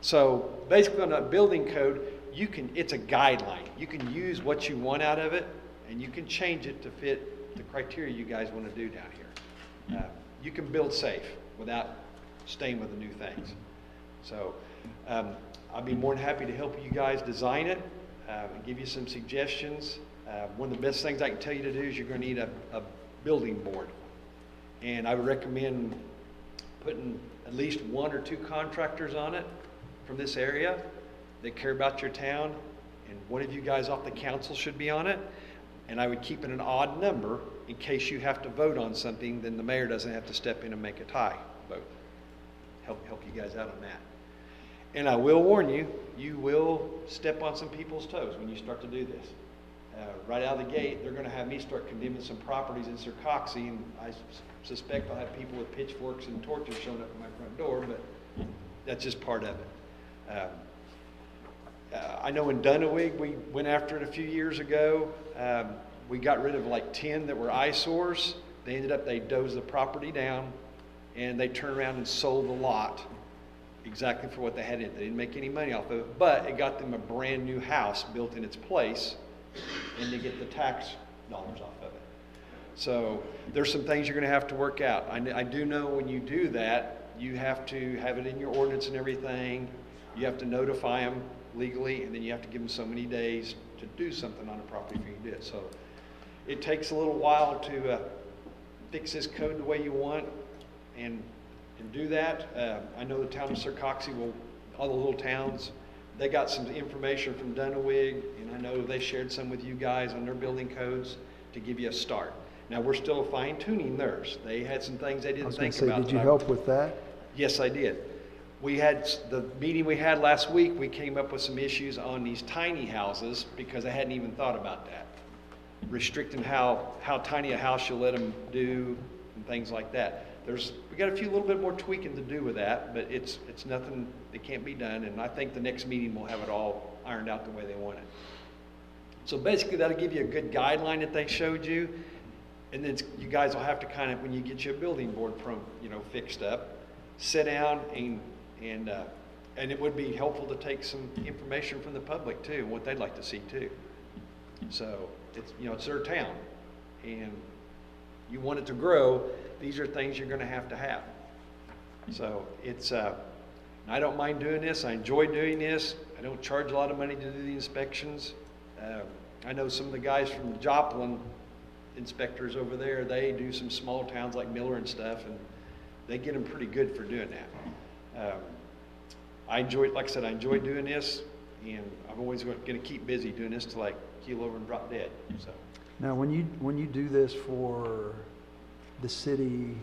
So basically on that building code, it's a guideline. You can use what you want out of it, and you can change it to fit the criteria you guys want to do down here. You can build safe without staying with the new things. So I'd be more than happy to help you guys design it and give you some suggestions. One of the best things I can tell you to do is you're going to need a building board. And I would recommend putting at least 1 or 2 contractors on it from this area that care about your town, and one of you guys off the council should be on it. And I would keep it an odd number in case you have to vote on something, then the mayor doesn't have to step in and make a tie vote. Help you guys out on that. And I will warn you, you will step on some people's toes when you start to do this. Right out of the gate, they're going to have me start condemning some properties in Sircoxie, and I suspect I'll have people with pitchforks and torches showing up at my front door, but that's just part of it. I know in Dunawig, we went after it a few years ago. We got rid of like 10 that were eyesores. They dozed the property down, and they turned around and sold the lot exactly for what they had in it. They didn't make any money off of it, but it got them a brand new house built in its place, and they get the tax dollars off of it. So there's some things you're going to have to work out. I do know when you do that, you have to have it in your ordinance and everything. You have to notify them legally, and then you have to give them so many days to do something on a property if you can do it. So it takes a little while to fix this code the way you want and do that. I know the town of Sircoxie all the little towns, they got some information from Dunawig, and I know they shared some with you guys on their building codes to give you a start. Now, we're still fine-tuning theirs. They had some things they didn't think about. Did you help with that? Yes, I did. We had the meeting we had last week, we came up with some issues on these tiny houses because I hadn't even thought about that. Restricting how tiny a house you'll let them do and things like that. We got a little bit more tweaking to do with that, but it's nothing that can't be done, and I think the next meeting will have it all ironed out the way they want it. So basically that'll give you a good guideline that they showed you, and then you guys will have to kind of, when you get your building board fixed up, sit down and it would be helpful to take some information from the public too, and what they'd like to see too. So it's their town, and you want it to grow. These are things you're going to have. So I don't mind doing this. I enjoy doing this. I don't charge a lot of money to do the inspections. I know some of the guys from Joplin, inspectors over there, they do some small towns like Miller and stuff, and they get them pretty good for doing that. I enjoy doing this, and I'm always going to keep busy doing this till I keel over and drop dead. So. Now, when you do this for the city,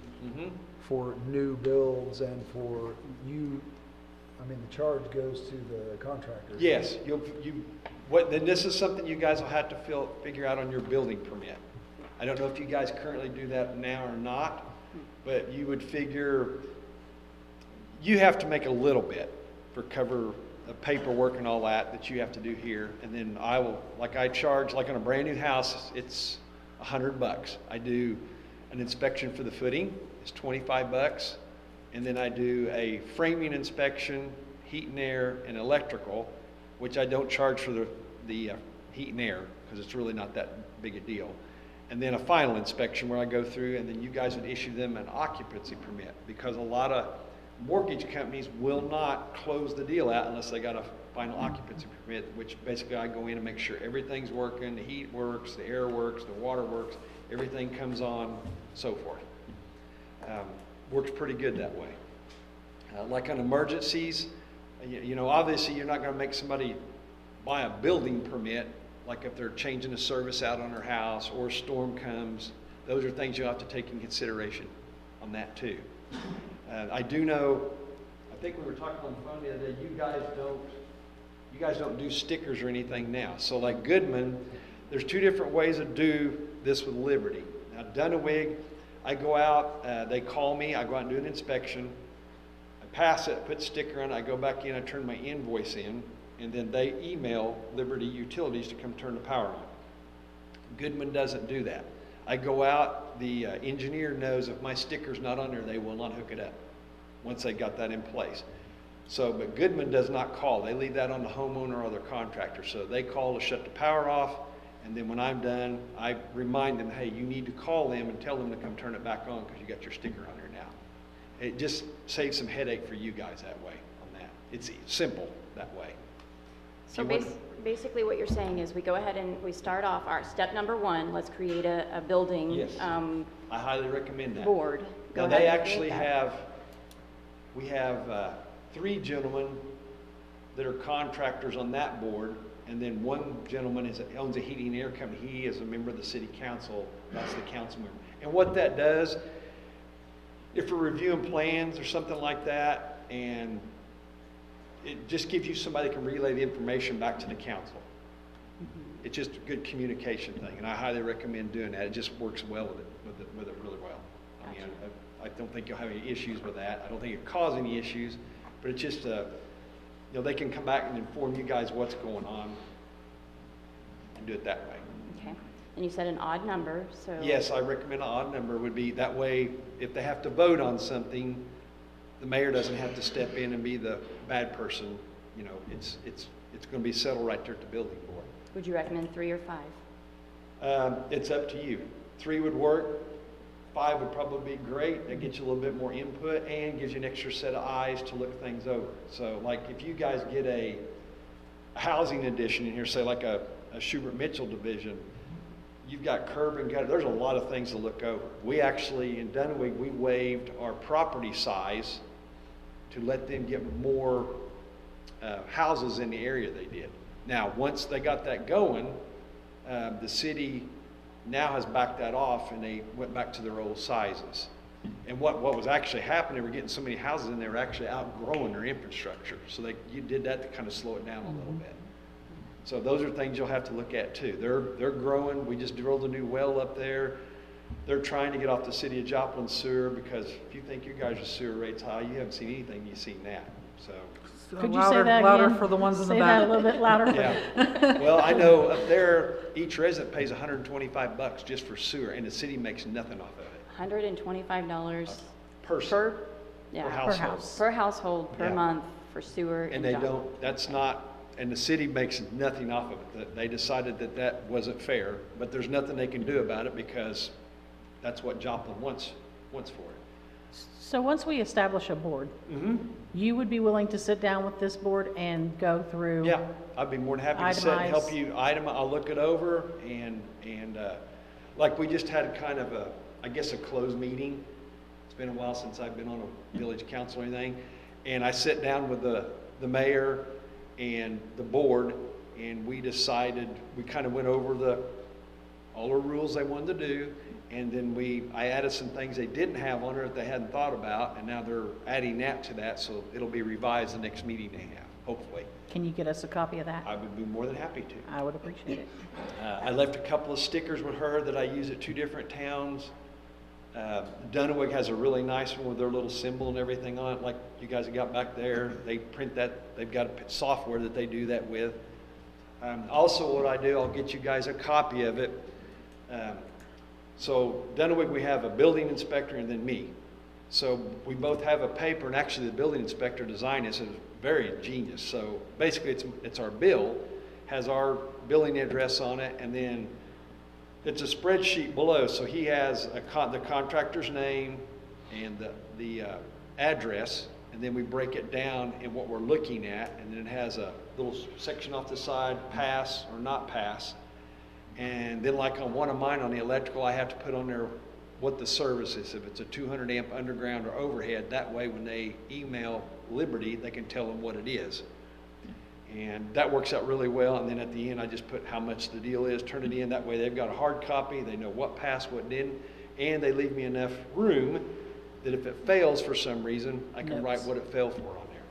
for new builds and for you, the charge goes to the contractor. Yes, then this is something you guys will have to figure out on your building permit. I don't know if you guys currently do that now or not, but you would figure you have to make a little bit for cover of paperwork and all that you have to do here. And then I charge, like on a brand new house, it's $100. I do an inspection for the footing, it's $25. And then I do a framing inspection, heat and air, and electrical, which I don't charge for the heat and air because it's really not that big a deal. And then a final inspection where I go through, and then you guys would issue them an occupancy permit, because a lot of mortgage companies will not close the deal out unless they got a final occupancy permit, which basically I go in and make sure everything's working, the heat works, the air works, the water works, everything comes on, so forth. Works pretty good that way. Like on emergencies, you know, obviously you're not going to make somebody buy a building permit, like if they're changing a service out on their house or a storm comes. Those are things you'll have to take in consideration on that too. I do know, I think we were talking on the phone the other day, you guys don't do stickers or anything now. So like Goodman, there's two different ways to do this with Liberty. Now Dunawig, I go out, they call me, I go out and do an inspection, I pass it, put the sticker on, I go back in, I turn my invoice in, and then they email Liberty Utilities to come turn the power on. Goodman doesn't do that. I go out, the engineer knows if my sticker's not on there, they will not hook it up once they got that in place. So, but Goodman does not call. They leave that on the homeowner or their contractor. So they call to shut the power off, and then when I'm done, I remind them, hey, you need to call them and tell them to come turn it back on because you got your sticker on there now. It just saves some headache for you guys that way on that. It's simple that way. So basically what you're saying is we go ahead and we start off our step number one, let's create a building. Yes. I highly recommend that. Board. Now they actually have, we have 3 gentlemen that are contractors on that board, and then one gentleman owns a heating and air company. He is a member of the city council. That's the council member. And what that does, if we're reviewing plans or something like that, and it just gives you somebody that can relay the information back to the council. It's just a good communication thing, and I highly recommend doing that. It just works well with it really well. I mean, I don't think you'll have any issues with that. I don't think it'll cause any issues, but it's just, you know, they can come back and inform you guys what's going on and do it that way. Okay. And you said an odd number, so. Yes, I recommend an odd number would be, that way, if they have to vote on something, the mayor doesn't have to step in and be the bad person. You know, it's going to be settled right there at the building board. Would you recommend 3 or 5? It's up to you. 3 would work. 5 would probably be great. That gets you a little bit more input and gives you an extra set of eyes to look things over. So like if you guys get a housing addition in here, say like a Schubert Mitchell division, you've got curb and gutter. There's a lot of things to look over. We actually, in Dunawig, we waived our property size to let them get more houses in the area they did. Now, once they got that going, the city now has backed that off and they went back to their old sizes. And what was actually happening, they were getting so many houses and they were actually outgrowing their infrastructure. So you did that to kind of slow it down a little bit. So those are things you'll have to look at too. They're growing. We just drilled a new well up there. They're trying to get off the city of Joplin sewer because if you think your guys' sewer rate's high, you haven't seen anything you've seen that. So. Could you say that louder again? for the ones in the Say back. that a little bit louder. Yeah. Well, I know up there, each resident pays $125 just for sewer, and the city makes nothing off of it. $125 Per yeah, household. per household, per Yeah. month for sewer. And they don't, that's not, and the city makes nothing off of it. They decided that wasn't fair, but there's nothing they can do about it because that's what Joplin wants for it. So once we establish a board, you would be willing to sit down with this board and go through? Yeah, I'd be more than happy to sit and help Itemize. you I'll look it over and like we just had kind of I guess a closed meeting. It's been a while since I've been on a village council or anything. And I sit down with the mayor and the board and we decided, we kind of went over all the rules they wanted to do. And then I added some things they didn't have on there that they hadn't thought about, and now they're adding that to that, so it'll be revised the next meeting they have, hopefully. Can you get us a copy of that? I would be more than happy to. I would appreciate it. I left a couple of stickers with her that I use at 2 different towns. Dunawig has a really nice one with their little symbol and everything on it, like you guys have got back there. They print that, they've got a software that they do that with. Also what I do, I'll get you guys a copy of it. So Dunawig, we have a building inspector and then me. So we both have a paper, and actually the building inspector designed this. It's very ingenious. So basically it's our bill, has our billing address on it, and then it's a spreadsheet below. So he has the contractor's name and the address, and then we break it down in what we're looking at, and then it has a little section off the side, pass or not pass. And then like on one of mine on the electrical, I have to put on there what the service is, if it's a 200 amp underground or overhead. That way when they email Liberty, they can tell them what it is. And that works out really well. And then at the end, I just put how much the deal is, turn it in. That way they've got a hard copy, they know what passed, what didn't, and they leave me enough room that if it fails for some reason, I can write what it failed for on there.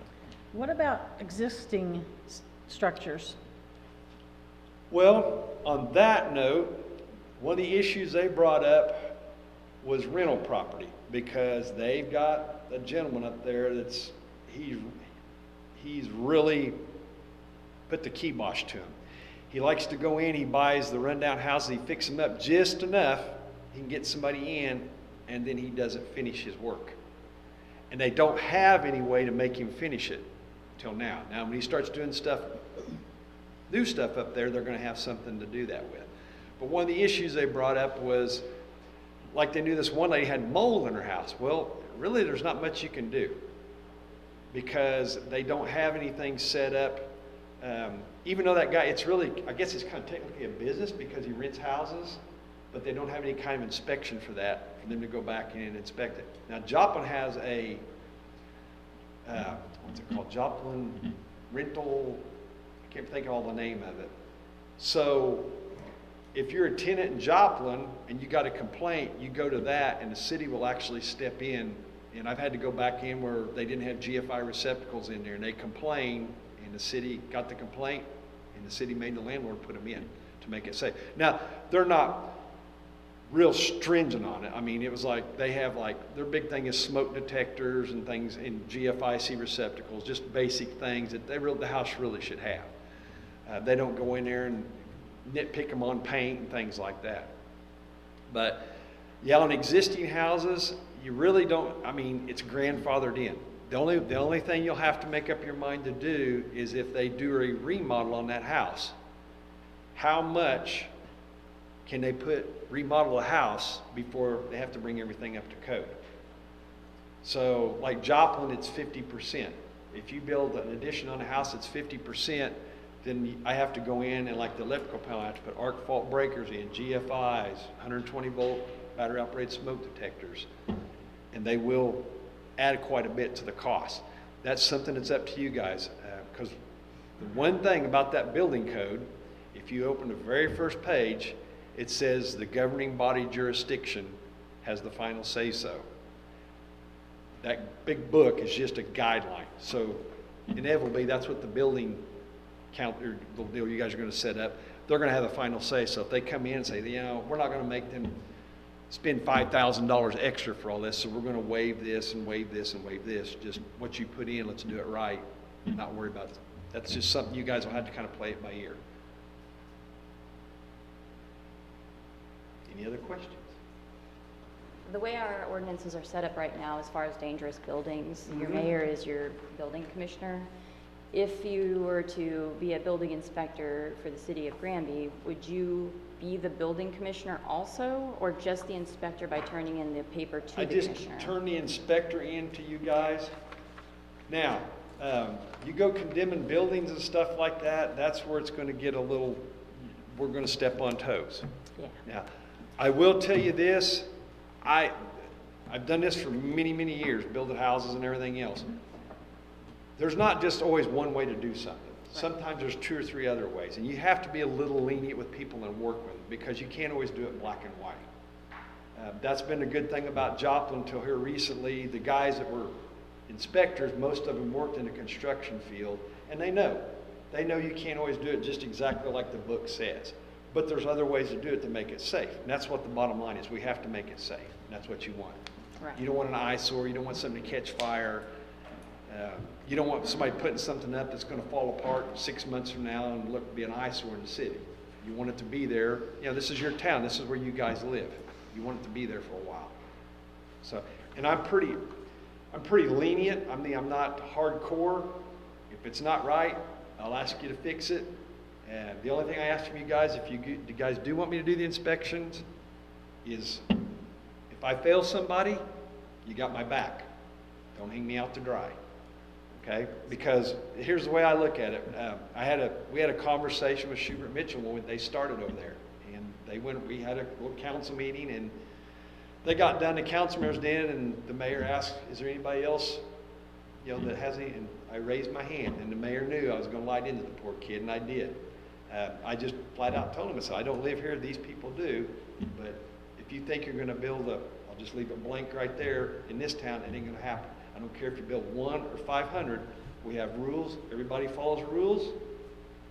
What about existing structures? Well, on that note, one of the issues they brought up was rental property, because they've got a gentleman up there that's, he's really put the kibosh to him. He likes to go in, he buys the rundown houses, he fixes them up just enough, he can get somebody in, and then he doesn't finish his work. And they don't have any way to make him finish it till now. Now, when he starts doing stuff, new stuff up there, they're going to have something to do that with. But one of the issues they brought up was, like they knew this one lady had mold in her house. Well, really there's not much you can do, because they don't have anything set up. Even though that guy, it's really, I guess it's kind of technically a business because he rents houses, but they don't have any kind of inspection for that, for them to go back in and inspect it. Now, Joplin has a, what's it called? Joplin Rental, I can't think of all the name of it. So if you're a tenant in Joplin and you got a complaint, you go to that and the city will actually step in. And I've had to go back in where they didn't have GFI receptacles in there, and they complained, and the city got the complaint, and the city made the landlord put them in to make it safe. Now, they're not real stringent on it. I mean, it was like, they have like, their big thing is smoke detectors and things in GFIC receptacles, just basic things that the house really should have. They don't go in there and nitpick them on paint and things like that. But yeah, on existing houses, you really don't, I mean, it's grandfathered in. The only thing you'll have to make up your mind to do is if they do a remodel on that house, how much can they remodel a house before they have to bring everything up to code? So like Joplin, it's 50%. If you build an addition on a house that's 50%, then I have to go in and like the electrical panel, I have to put arc fault breakers in, GFIs, 120 volt battery operated smoke detectors, and they will add quite a bit to the cost. That's something that's up to you guys, because the one thing about that building code, if you open the very first page, it says the governing body jurisdiction has the final say-so. That big book is just a guideline. So inevitably, that's what the building counter, the deal you guys are going to set up, they're going to have the final say. So if they come in and say, you know, we're not going to make them spend $5,000 extra for all this, so we're going to waive this and waive this and waive this. Just what you put in, let's do it right. Not worry about it. That's just something you guys will have to kind of play it by ear. Any other questions? The way our ordinances are set up right now, as far as dangerous buildings, your mayor is your building commissioner. If you were to be a building inspector for the city of Granby, would you be the building commissioner also, or just the inspector by turning in the paper to the commissioner? I just turn the inspector in to you guys. Now, you go condemning buildings and stuff like that, that's where it's going to get a little, we're going to step on toes. Yeah. Now, I will tell you this, I've done this for many, many years, building houses and everything else. There's not just always one way to do something. Sometimes there's 2 or 3 other ways, and you have to be a little lenient with people and work with them, because you can't always do it black and white. That's been a good thing about Joplin until here recently. The guys that were inspectors, most of them worked in the construction field, and they know you can't always do it just exactly like the book says. But there's other ways to do it to make it safe. And that's what the bottom line is. We have to make it safe. And that's what you want. Right. You don't want an eyesore. You don't want something to catch fire. You don't want somebody putting something up that's going to fall apart 6 months from now and look be an eyesore in the city. You want it to be there. You know, this is your town. This is where you guys live. You want it to be there for a while. So, and I'm pretty lenient. I'm not hardcore. If it's not right, I'll ask you to fix it. And the only thing I ask from you guys, if you guys do want me to do the inspections, is if I fail somebody, you got my back. Don't hang me out to dry. okay? Because here's the way I look at it. We had a conversation with Schubert Mitchell when they started over there. And we had a little council meeting, and they got done, the council members did, and the mayor asked, is there anybody else, that has any? And I raised my hand, and the mayor knew I was going to light into the poor kid, and I did. I just flat out told him, I said, I don't live here, these people do, but if you think you're going to build I'll just leave it blank right there, in this town, it ain't going to happen. I don't care if you build 1 or 500, we have rules, everybody follows the rules,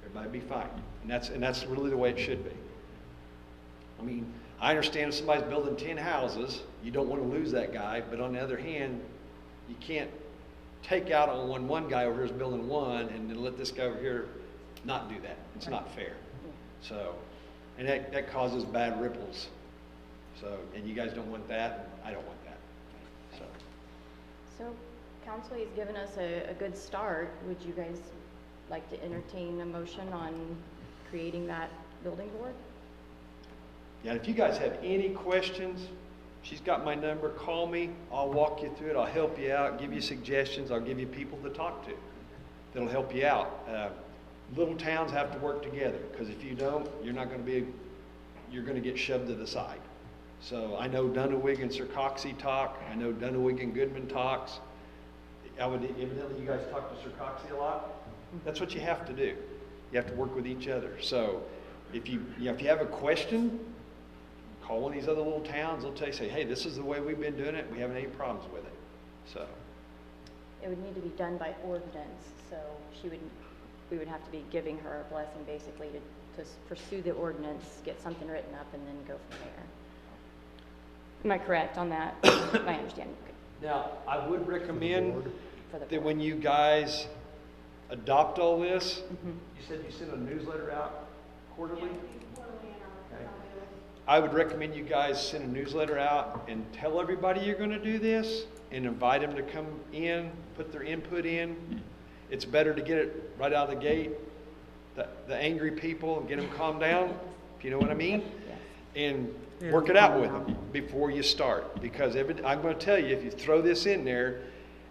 everybody be fine. And that's really the way it should be. I mean, I understand if somebody's building 10 houses, you don't want to lose that guy, but on the other hand, you can't take out on one guy over here is building 1 and then let this guy over here not do that. It's not fair. So, and that causes bad ripples. So, and you guys don't want that, and I don't want that. So council has given us a good start. Would you guys like to entertain a motion on creating that building board? Yeah, if you guys have any questions, she's got my number, call me, I'll walk you through it, I'll help you out, give you suggestions, I'll give you people to talk to that'll help you out. Little towns have to work together, because if you don't, you're going to get shoved to the side. So I know Dunawig and Sircoxie talk, I know Dunawig and Goodman talks. Evidently you guys talk to Sircoxie a lot. That's what you have to do. You have to work with each other. So if you have a question, call one of these other little towns, they'll tell you, say, hey, this is the way we've been doing it, we haven't any problems with it. So It would need to be done by ordinance, so we would have to be giving her a blessing basically to pursue the ordinance, get something written up, and then go from there. Am I correct on that? My understanding. Okay. now, I would recommend For the that board. when you guys adopt all this, Mhm. you said you sent a newsletter out quarterly? Quarterly in our, Okay. list. I would recommend you guys send a newsletter out and tell everybody you're going to do this and invite them to come in, put their input in. It's better to get it right out of the gate, the angry people, and get them calmed down, if you know what I mean, and work it out with them before you start. Because I'm going to tell you, if you throw this in there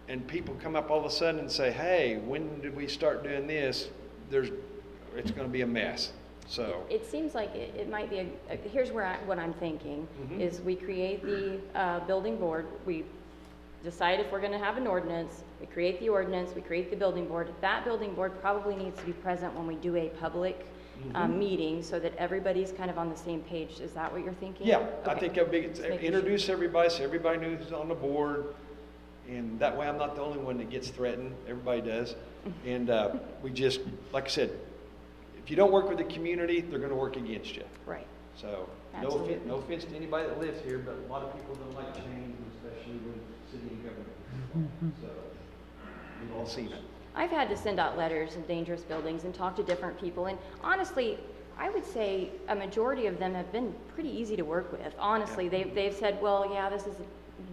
and people come up all of a sudden and say, hey, when did we start doing this, it's going to be a mess. So. It seems like it might be here's what I'm thinking, Mhm. is we create the building board, we decide if we're gonna have an ordinance, we create the ordinance, we create the building board. That building board probably needs to be present when we do a public meeting, so that everybody's kind of on the same page. Is that what you're thinking? Yeah, I Okay. think that would be, Just making introduce everybody, so everybody knows who's on the board, and that way I'm not the only one that gets threatened, everybody does. And we just, like I said, if you don't work with the community, they're gonna work against you. Right. So, Absolutely. no offense to anybody that lives here, but a lot of people don't like change, especially with city and government. So, we've all seen it. I've had to send out letters in dangerous buildings and talk to different people, and honestly, I would say a majority of them have been pretty easy to work with. Honestly, they've said, well, yeah, this has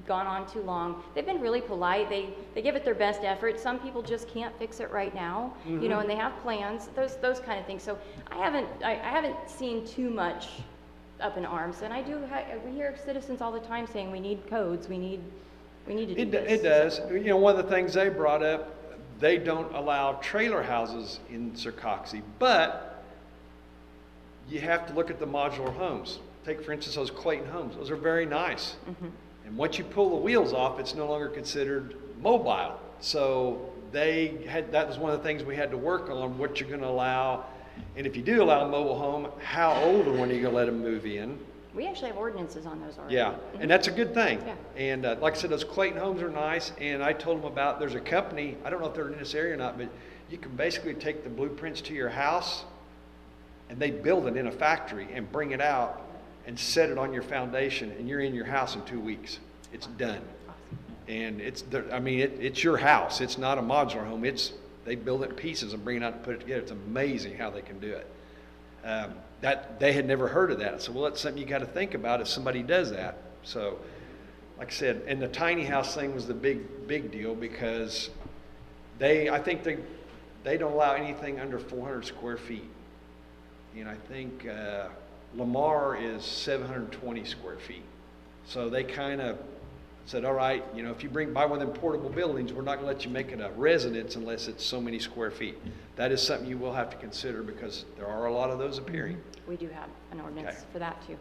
gone on too long. They've been really polite. They give it their best effort. Some people just can't fix it right now, you know, and they have plans, those kind of things. So I haven't seen too much up in arms, and we hear citizens all the time saying we need codes, we need to do this. It does. You know, one of the things they brought up, they don't allow trailer houses in Sircoxie, but you have to look at the modular homes. Take, for instance, those Clayton homes. Those are very nice. And once you pull the wheels off, it's no longer considered mobile. So that was one of the things we had to work on, what you're going to allow. And if you do allow a mobile home, how old and when are you going to let them move in? We actually have ordinances on those already. Yeah, and that's a good thing. Yeah. And like I said, those Clayton homes are nice, and I told them about, there's a company, I don't know if they're in this area or not, but you can basically take the blueprints to your house, and they build it in a factory and bring it out and set it on your foundation, and you're in your house in 2 weeks. It's done. And it's your house. It's not a modular home. They build it in pieces and bring it out and put it together. It's amazing how they can do it. That they had never heard of that. So, well, that's something you got to think about if somebody does that. So, like I said, and the tiny house thing was the big deal, because I think they don't allow anything under 400 square feet. And I think Lamar is 720 square feet. So they kind of said, all right, you know, if you buy one of them portable buildings, we're not gonna let you make it a residence unless it's so many square feet. That is something you will have to consider because there are a lot of those appearing. We do have an ordinance Okay. for that too.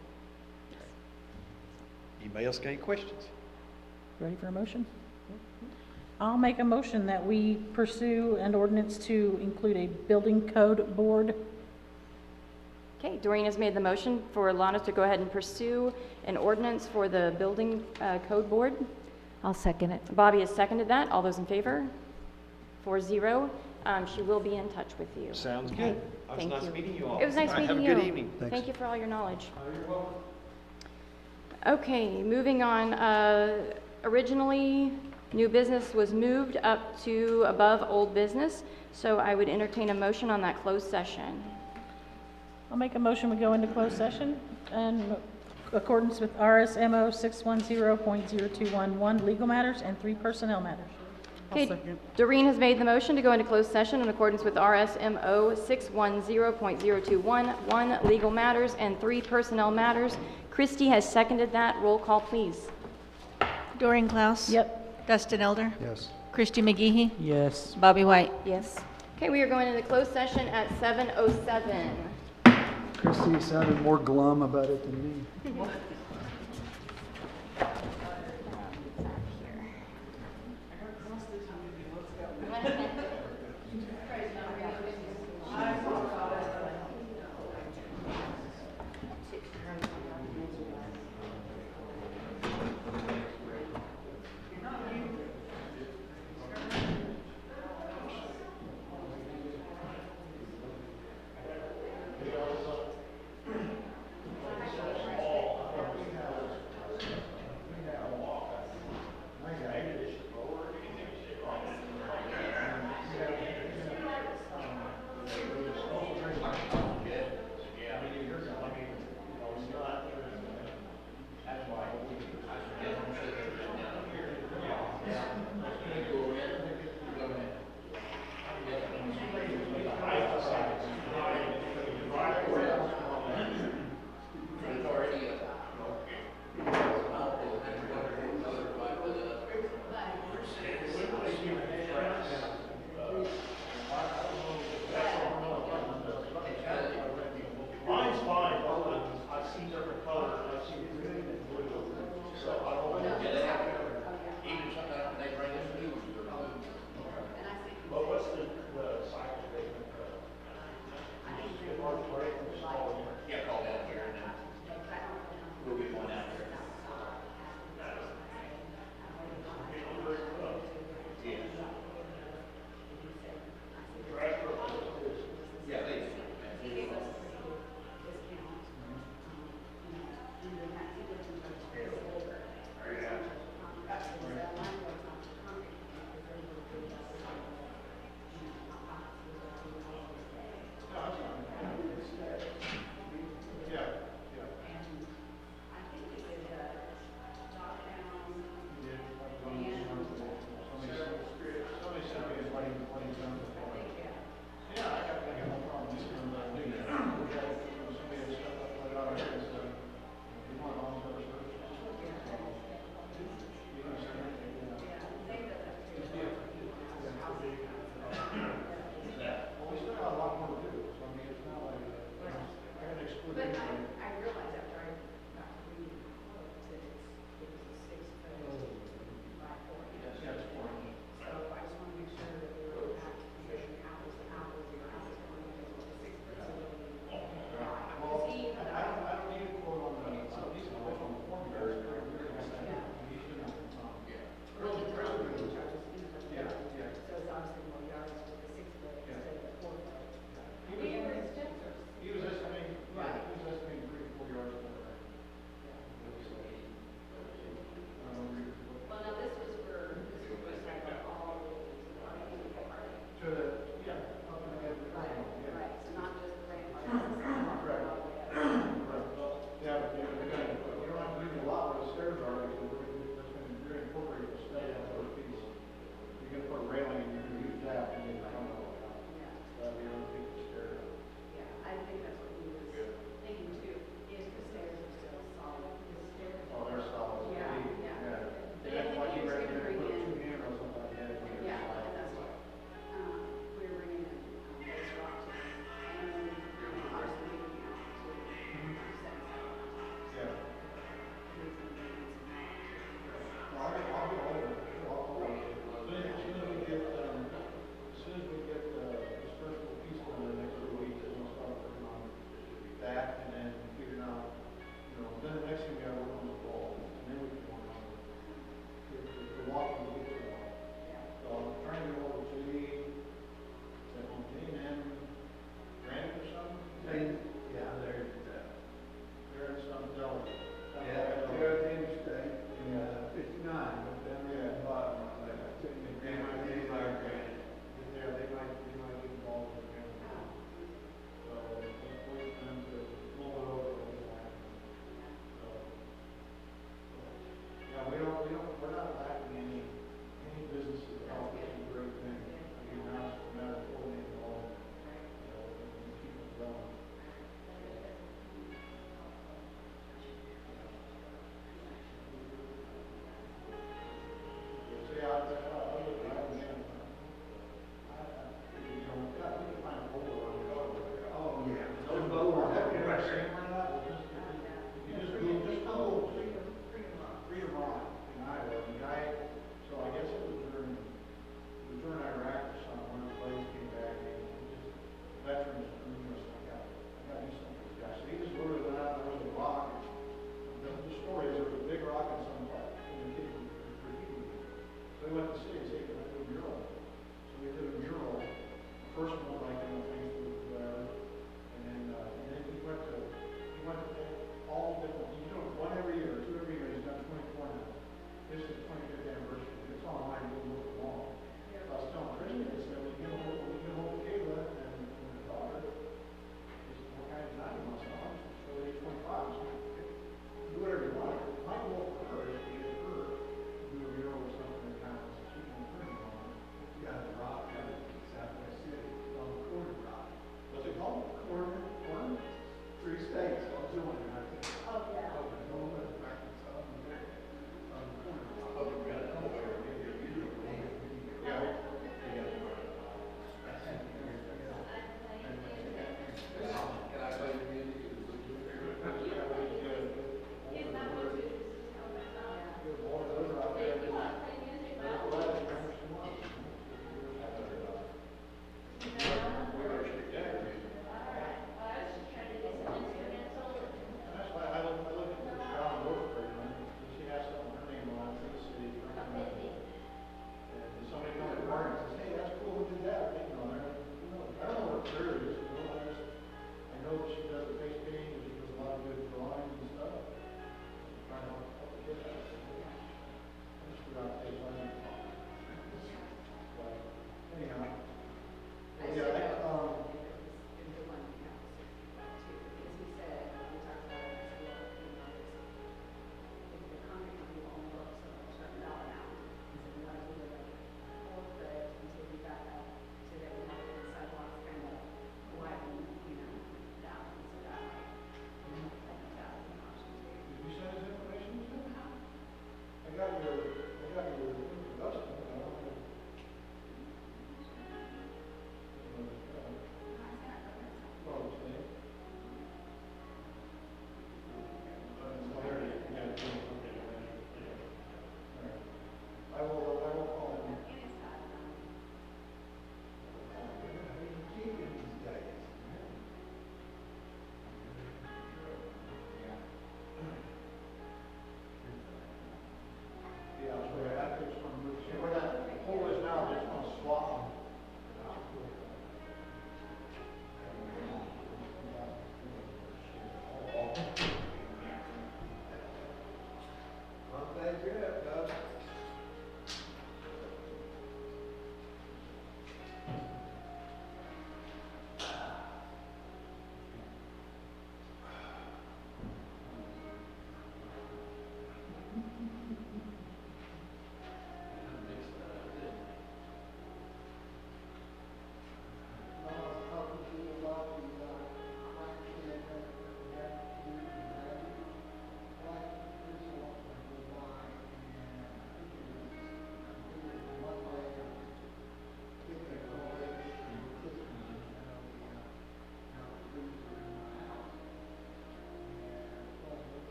Anybody else got any questions? Ready for a motion? I'll make a motion that we pursue an ordinance to include a building code board. Okay, Doreen has made the motion for Lana to go ahead and pursue an ordinance for the building code board. I'll second it. Bobby has seconded that. All those in favor? 4-0. She will be in touch with you. Sounds Okay, good. It was thank nice you. meeting you all. It was nice All right, meeting you. Have a good evening. Thanks. Thank you for all your knowledge. You're welcome. Okay, moving on. Originally, new business was moved up to above old business, so I would entertain a motion on that closed session. I'll make a motion, we go into closed session in accordance with RSMO 610.0211, legal matters and 3 personnel matters. Okay, Doreen has made the motion to go into closed session in accordance with RSMO 610.0211, 1 legal matters and 3 personnel matters. Christie has seconded that. Roll call, please. Doreen Klaus? Yep. Dustin Elder? Yes. Christy McGehee? Yes. Bobby White? Yes. Okay, we are going into closed session at 7:07. Christie sounded more glum about it than me.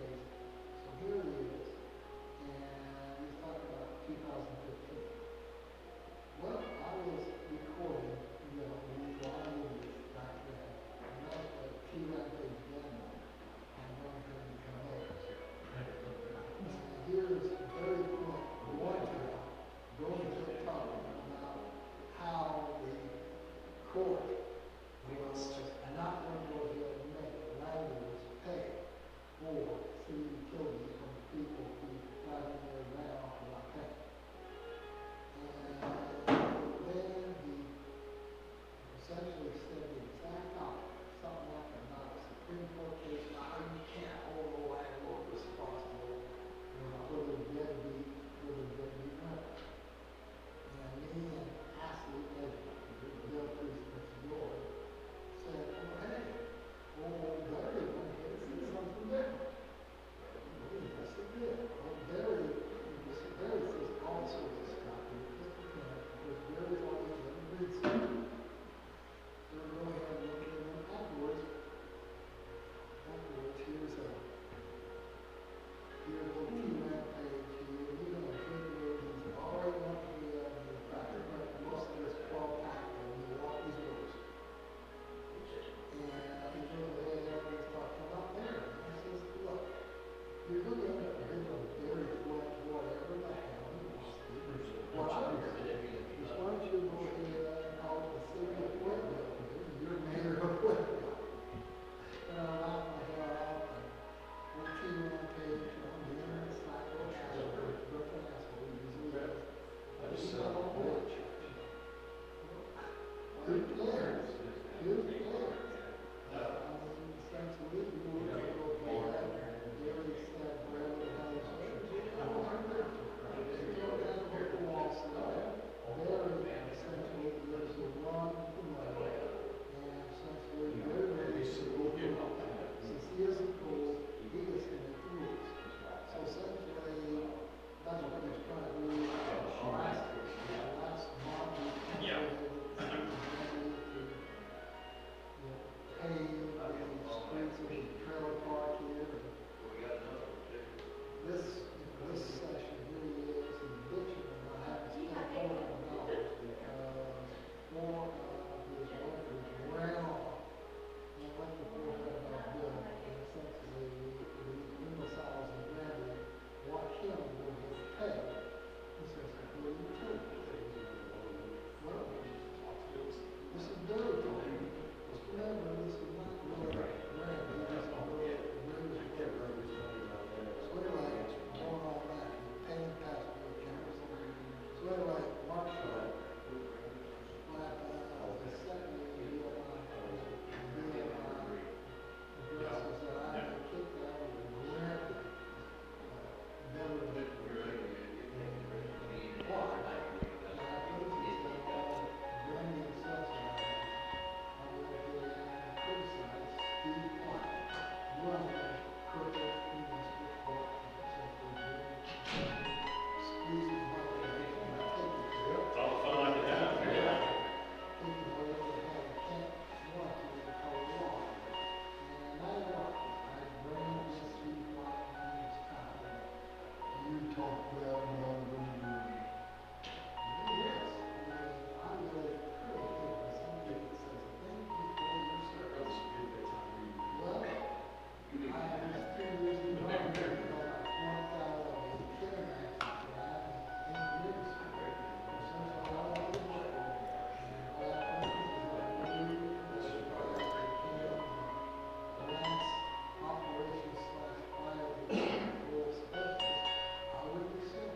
case. So here it is, and he's talking about 2015. Well, I was recording, these live movies back then, and that's the T-Rampage demo on one thing to come up. And here's very quick, one going to the top about how the court was not going to go ahead and make landlords pay for city utilities from people who got in there now and not paying. And then he essentially said the exact opposite, something like about a Supreme Court case, you can't hold the landlord responsible, for the deadbeat, renter. And me and Ashley, as the bill priest, Lord, said, well, hey, Barry went ahead and said something different. Yes, he did. Well, Barry says all sorts of stuff, because Barry's always never read something. So we're going ahead and look at them afterwards. Here's a T-Map page here. You're going to take it, he's already up here, and he's got most of this 12-pack, and you walk these roads. And he goes ahead and he's talking about there. And he says, look, you're going to end up getting a very flat, whatever the hell you want. What I do is why don't you go ahead and call it the city of Pueblo, and you're mayor of Pueblo. And I laughed my head off, and we're T-Map page on the internet site, which has a broken asshole usually is. He's not on board. Who cares? Who cares? Essentially, we were going to go ahead and Gary said, wherever the hell is there, I don't remember. They go down to the wall side. Gary essentially lives a run for money. And essentially, Gary since he isn't cool, he is going to make the rules. So essentially, that's what he's trying to do. Last month, we pay the streets of the trailer park here. This session really is an addiction, and I have to spend $400 because 4 of his workers ran off and went to $400 bill, and essentially these imbeciles in Granby watch him go get paid. He says, well, you too. Well, this is dirty talk. Just remember, this is not really Granby, this is really Granby. So anyway, going on back, paying past the accounts. So anyway, Mark Shaw, the second deal addresses that I had kicked out of the Granby, never been why? Granby assessment, I went ahead and criticized Steve Clark, running crooked municipal court, squeezes my relation, and take it there. It's all fun like that. Taking away the head, can't want to call law. And I know, I ran this Steve Clark numerous times. You talk well, yes, I'm really critical of somebody that says, thank you for your service. Well, I have these 2 years in the army, I flunked out of a killing accident that I had in years. Essentially, I don't want to work. And what happens is I believe this is why I became the last operations/fire full specialist. I would be sick.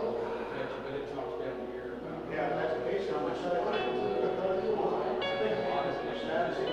but it talks down here about. Yeah, that's the case on my side. I think a lot of the status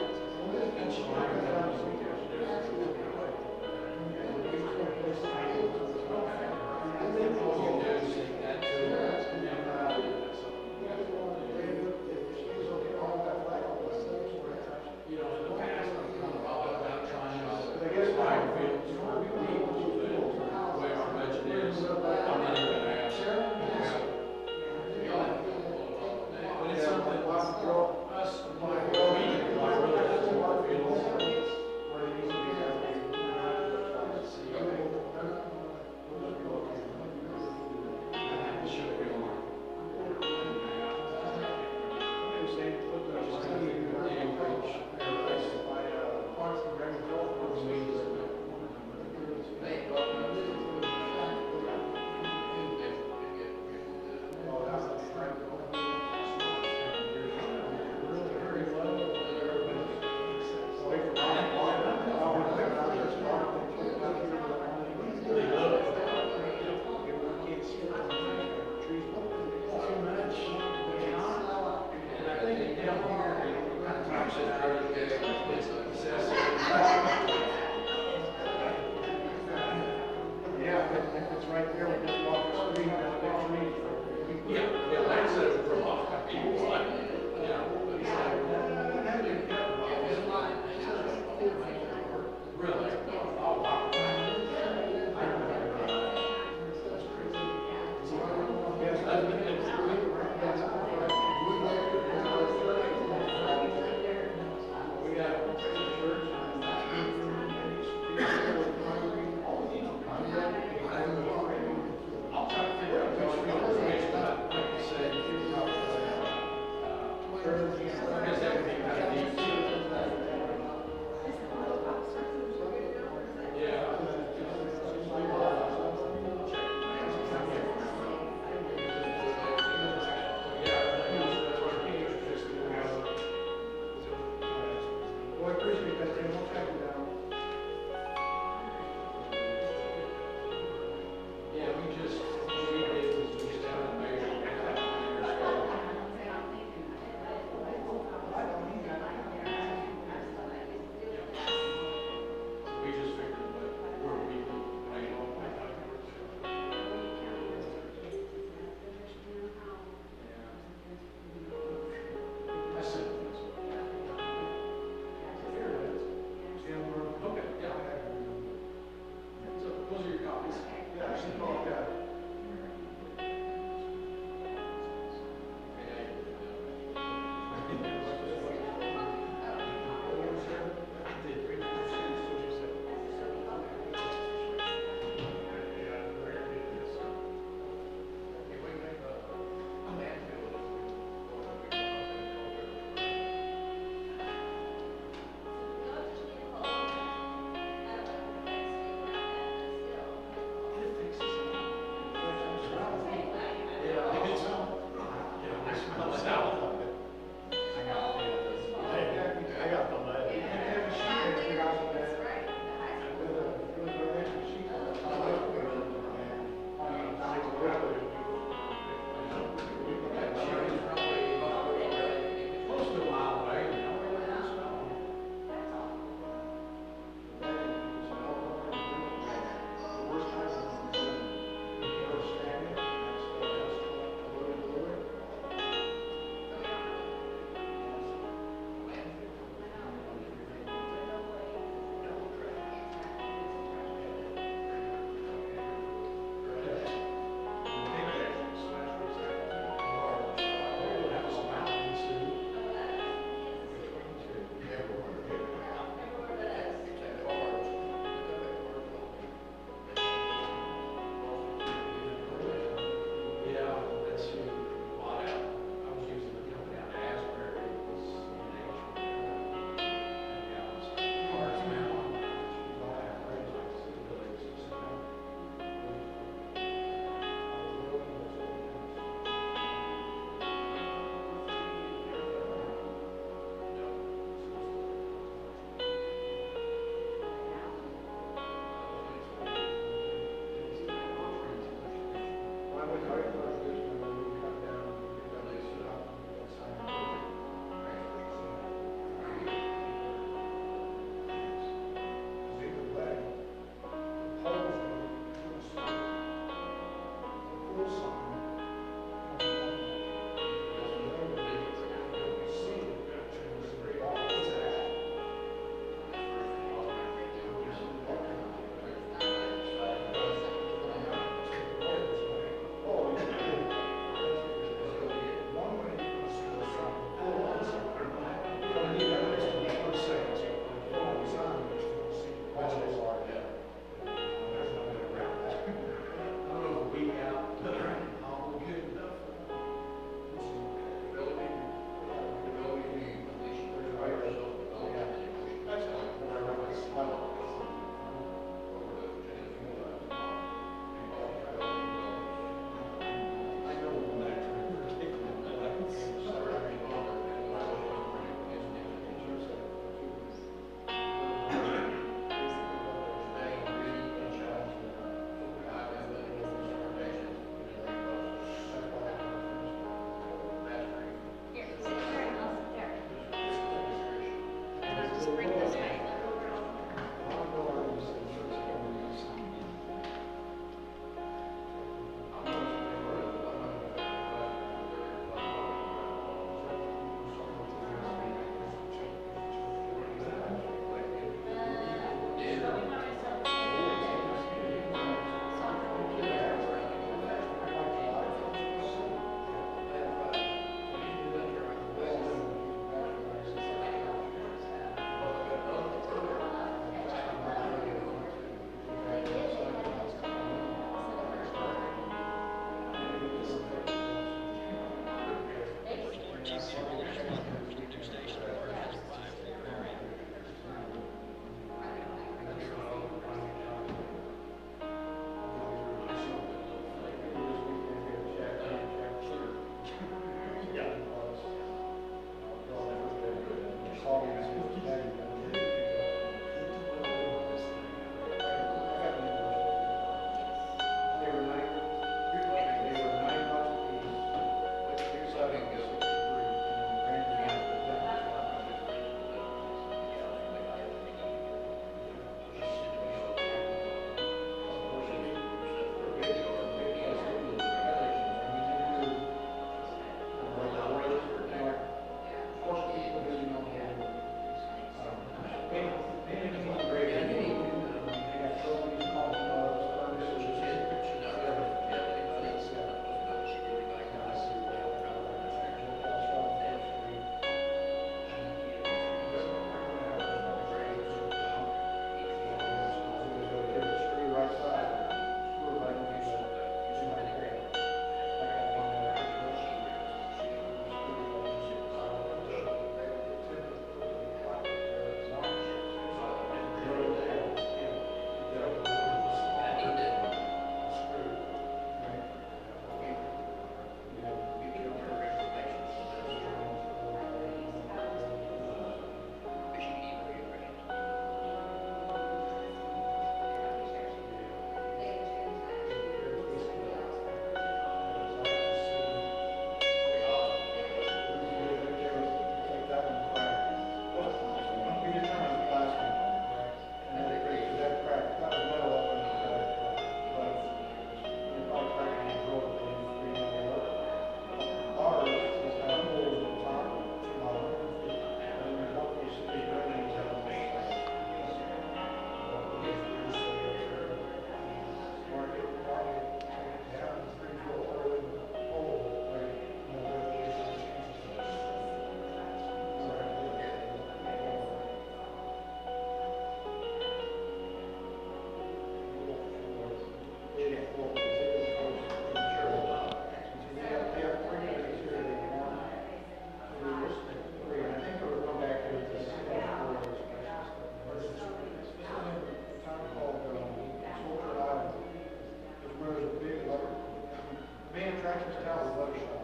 attractions town is leather shop.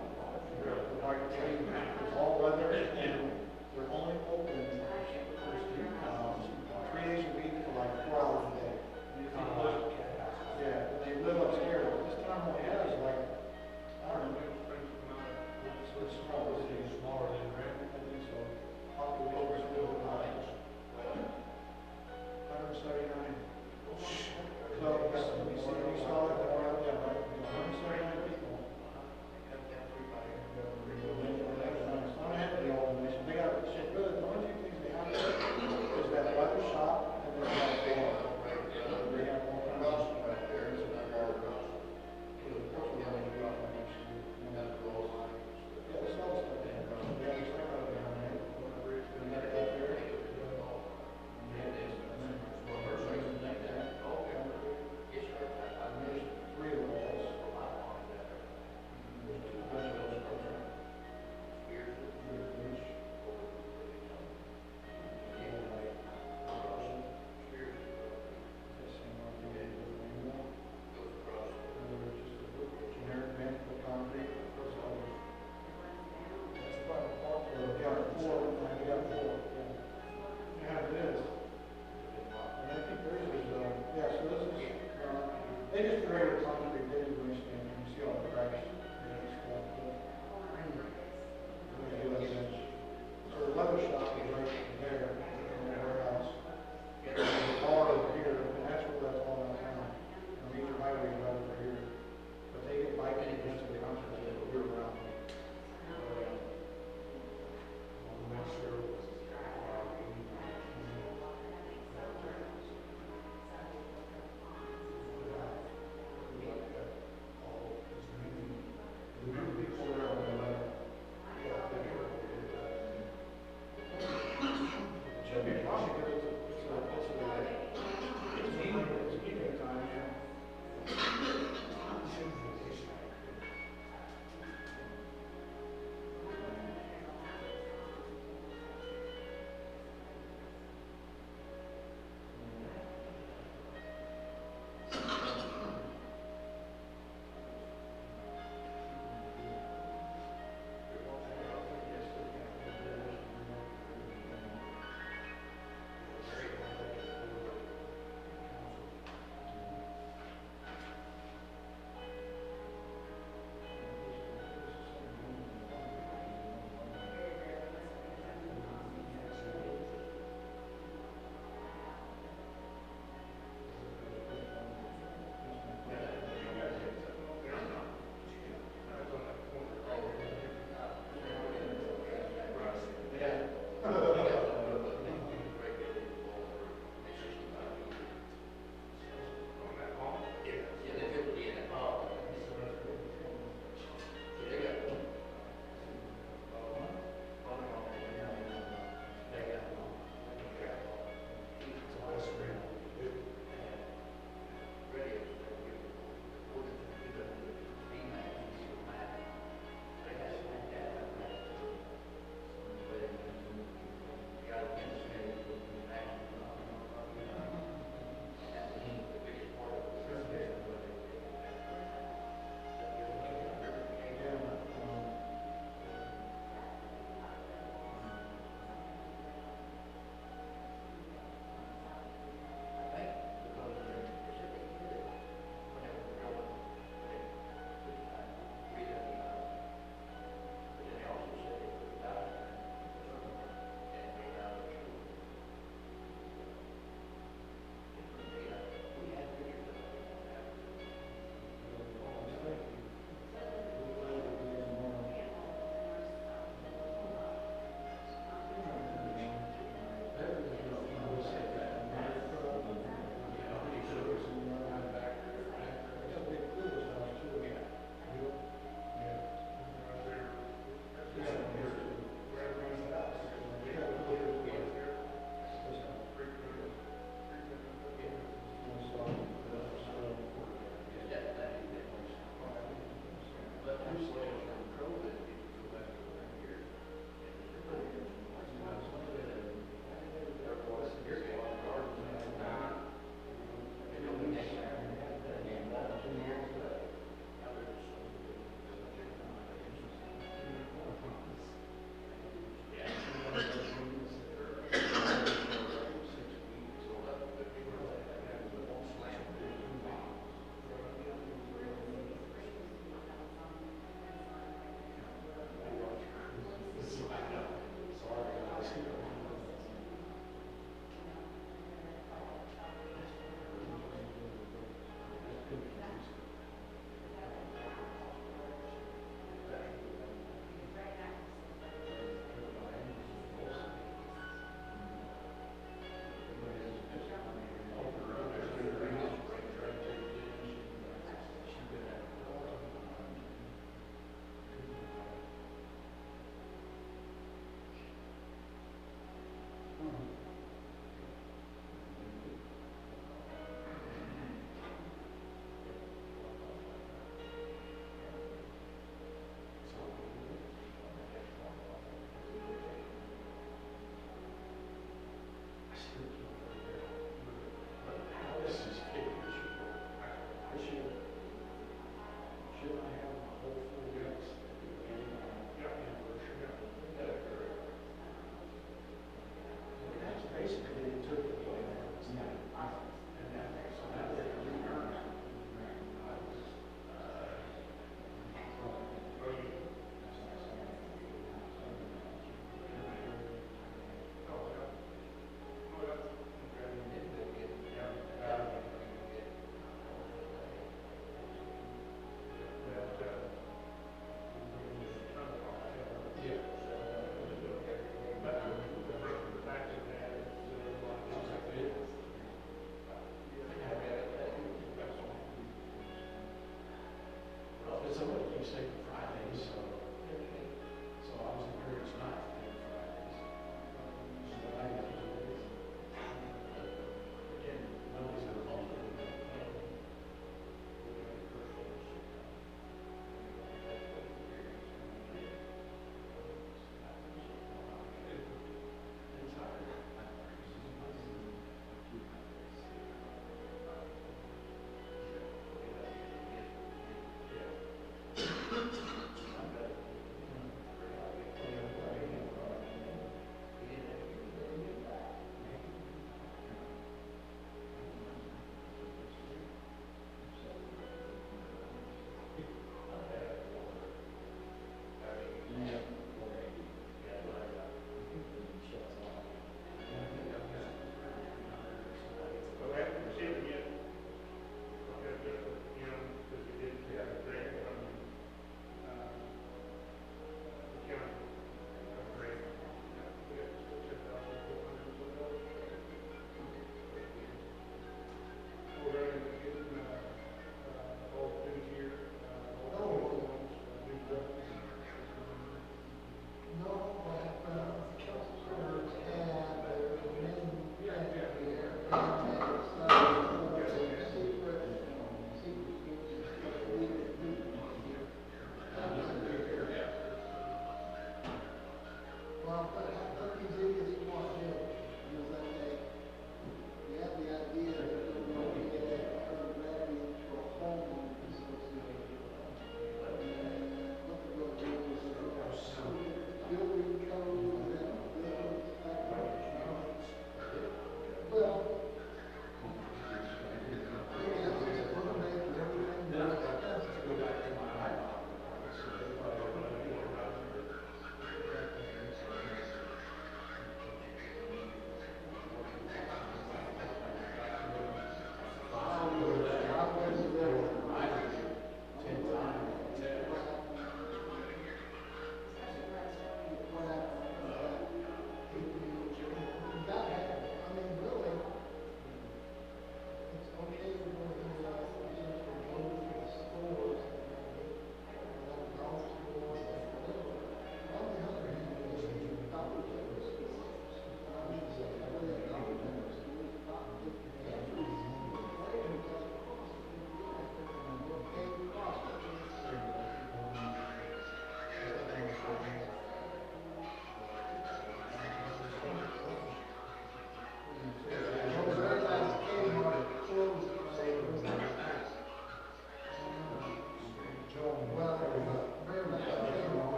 Like, it's all leather, and they're only open, 3 days a week for like 4 hours a day. Yeah, they live upstairs, but this town only has like, I don't know, it's small, it's smaller than Grant, I think so. Population is still high. 179. So, you see, we saw it, yeah, 179 people. It's not heavily all the they got, really, the only two things they have is that leather shop and then they have bar. They have one right there, it's not our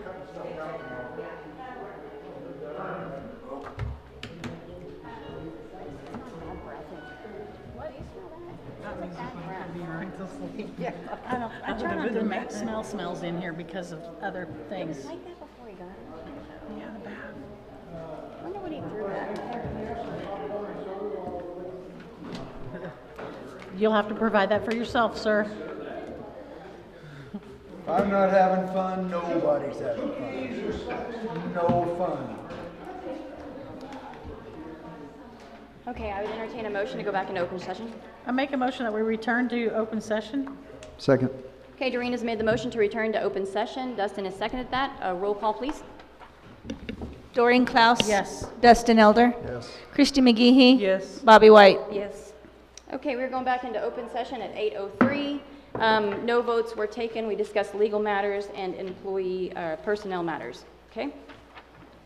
cutting stuff down tomorrow. I try not to make smells in here because of other things. Like that before he got it? Yeah, the bath. I wonder what he threw at. You'll have to provide that for yourself, sir. If I'm not having fun, nobody's having fun. No fun. Okay, I would entertain a motion to go back into open session. I make a motion that we return to open session. Second. Okay, Doreen has made the motion to return to open session. Dustin has seconded that. Roll call, please. Doreen Klaus? Yes. Dustin Elder? Yes. Christy McGehee? Yes. Bobby White? Yes. Okay, we're going back into open session at 8:03. No votes were taken. We discussed legal matters and employee personnel matters. Okay.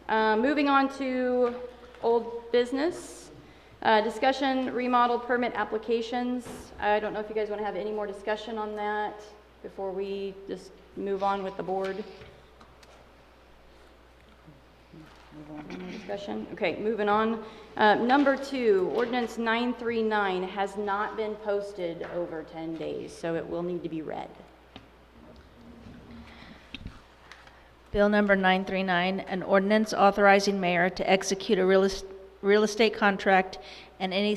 Moving on to old business. Discussion remodel permit applications. I don't know if you guys want to have any more discussion on that before we just move on with the board. Any more discussion? Okay, moving on. Number 2, ordinance 939 has not been posted over 10 days, so it will need to be read. Bill number 939, an ordinance authorizing mayor to execute a real estate contract and any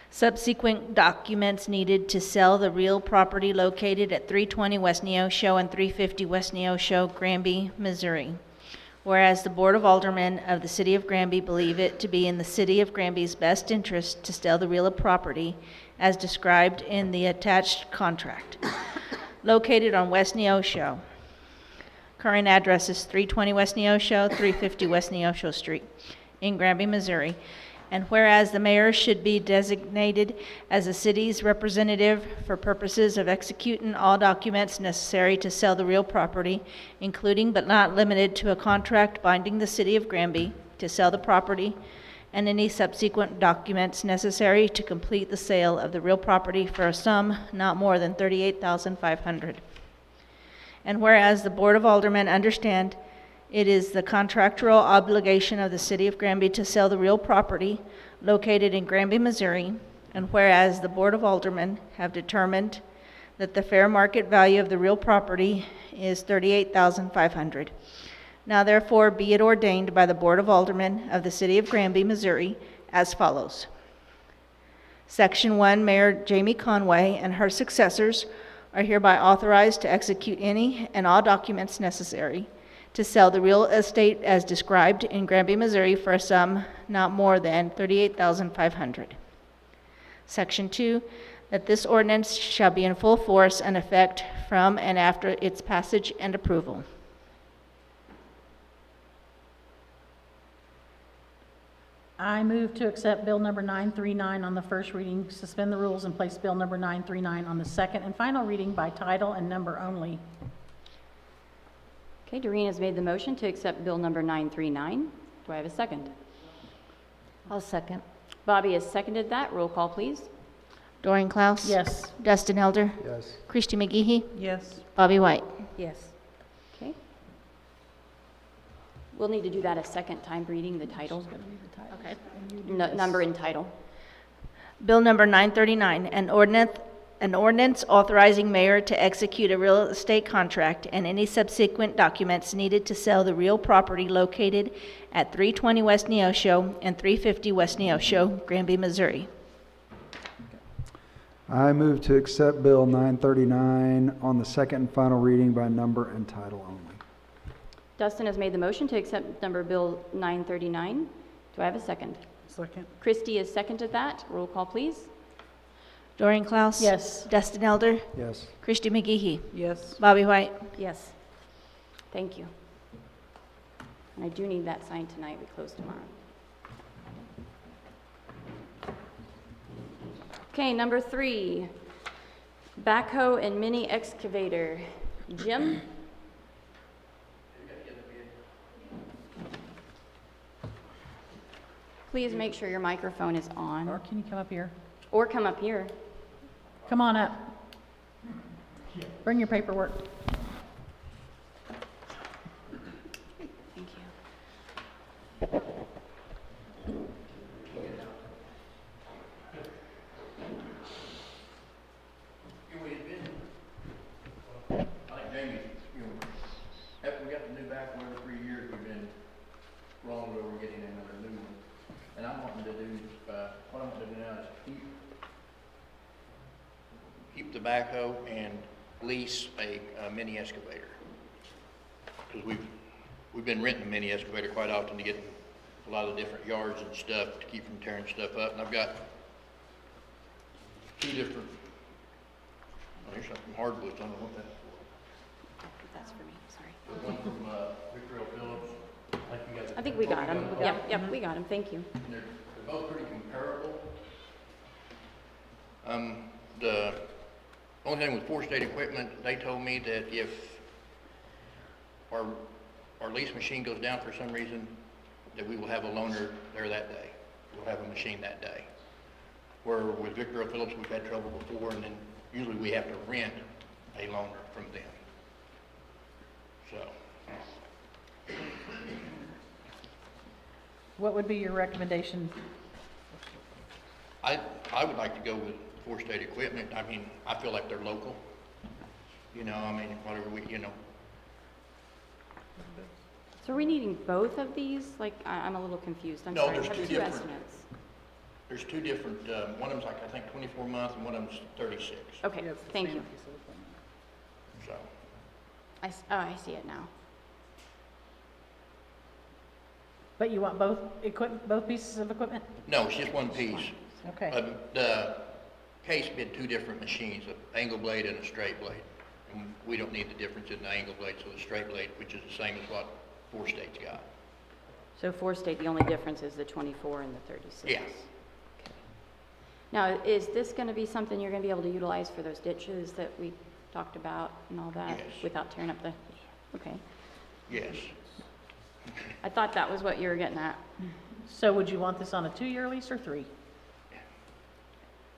subsequent documents needed to sell the real property located at 320 West Neosho and 350 West Neosho, Granby, Missouri. Whereas the Board of Aldermen of the City of Granby believe it to be in the City of Granby's best interest to sell the real property as described in the attached contract. Located on West Neosho. Current address is 320 West Neosho, 350 West Neosho Street in Granby, Missouri. And whereas the mayor should be designated as the city's representative for purposes of executing all documents necessary to sell the real property, including but not limited to a contract binding the City of Granby to sell the property and any subsequent documents necessary to complete the sale of the real property for a sum not more than $38,500. And whereas the Board of Aldermen understand it is the contractual obligation of the City of Granby to sell the real property located in Granby, Missouri, and whereas the Board of Aldermen have determined that the fair market value of the real property is $38,500. Now therefore be it ordained by the Board of Aldermen of the City of Granby, Missouri, as follows. Section 1, Mayor Jamie Conway and her successors are hereby authorized to execute any and all documents necessary to sell the real estate as described in Granby, Missouri for a sum not more than $38,500. Section 2, that this ordinance shall be in full force and effect from and after its passage and approval. I move to accept Bill number 939 on the first reading, suspend the rules, and place Bill number 939 on the second and final reading by title and number only. Okay, Doreen has made the motion to accept bill number 939. Do I have a second? I'll second. Bobby has seconded that. Roll call, please. Doreen Klaus? Yes. Dustin Elder? Yes. Christy McGehee? Yes. Bobby White? Yes. Okay. We'll need to do that a second time, reading the title. Okay. Number and title. Bill number 939, an ordinance authorizing mayor to execute a real estate contract and any subsequent documents needed to sell the real property located at 320 West Neosho and 350 West Neosho, Granby, Missouri. I move to accept Bill 939 on the second and final reading by number and title only. Dustin has made the motion to accept Bill 939. Do I have a second? Second. Christy has seconded that. Roll call, please. Doreen Klaus? Yes. Dustin Elder? Yes. Christy McGehee? Yes. Bobby White? Yes. Thank you. And I do need that signed tonight. We close tomorrow. Okay, number 3, backhoe and mini excavator. Jim? Please make sure your microphone is on. Or can you come up here? Or come up here. Come on up. Bring your paperwork. to do is, what I'm gonna do now is keep the backhoe and lease a mini excavator. Because we've been renting a mini excavator quite often to get a lot of different yards and stuff to keep from tearing stuff up. And I've got two different, oh, here's something hardwood, I don't know what that's for. That's for me, sorry. The one from Victor L. Phillips. You guys I think we got them. Yep, we got them, thank you. They're both pretty comparable. The only thing with Four State Equipment, they told me that if our lease machine goes down for some reason, that we will have a loaner there that day. We'll have a machine that day. Where with Victor L. Phillips, we've had trouble before, and then usually we have to rent a loaner from them. So. What would be your recommendation? I would like to go with Four State Equipment. I mean, I feel like they're local. You know, I mean, whatever we, you know. So are we needing both of these? Like, I'm a little confused, I'm No, sorry, I there's have two two different- estimates. There's two different, one of them's like, I think 24 months and one of them's 36. Okay, Yeah, it's the thank same you. piece of equipment. So, I see it now. But you want both pieces of equipment? no, it's just one piece. Okay. The case bid two different machines, an angle blade and a straight blade. And we don't need the difference in the angle blade, so the straight blade, which is the same as what Four State's got. So Four State, the only difference is the 24 and the 36? Yeah. Okay. Now, is this going to be something you're going to be able to utilize for those ditches that we talked about and all that? Yes. Without tearing up the, okay. Yes. I thought that was what you were getting at. So would you want this on a 2-year lease or 3?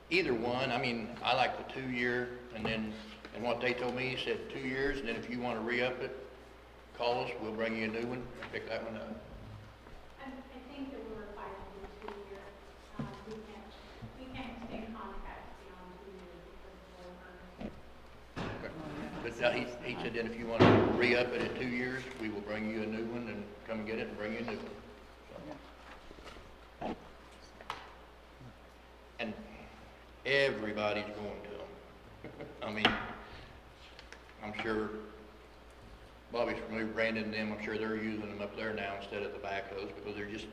Either one. I mean, I like the 2-year, and then, and what they told me, he said 2 years, and then if you want to re-up it, call us, we'll bring you a new one, and pick that one up. I think that we're required to do 2 years. We can't extend contracts beyond 2 years because But he said that if you want to re-up it at 2 years, we will bring you a new one and come and get it and bring you a new one. So. And everybody's going to them. I mean, I'm sure Bobby's familiar, Brandon and them, I'm sure they're using them up there now instead of the backhoes because they're just,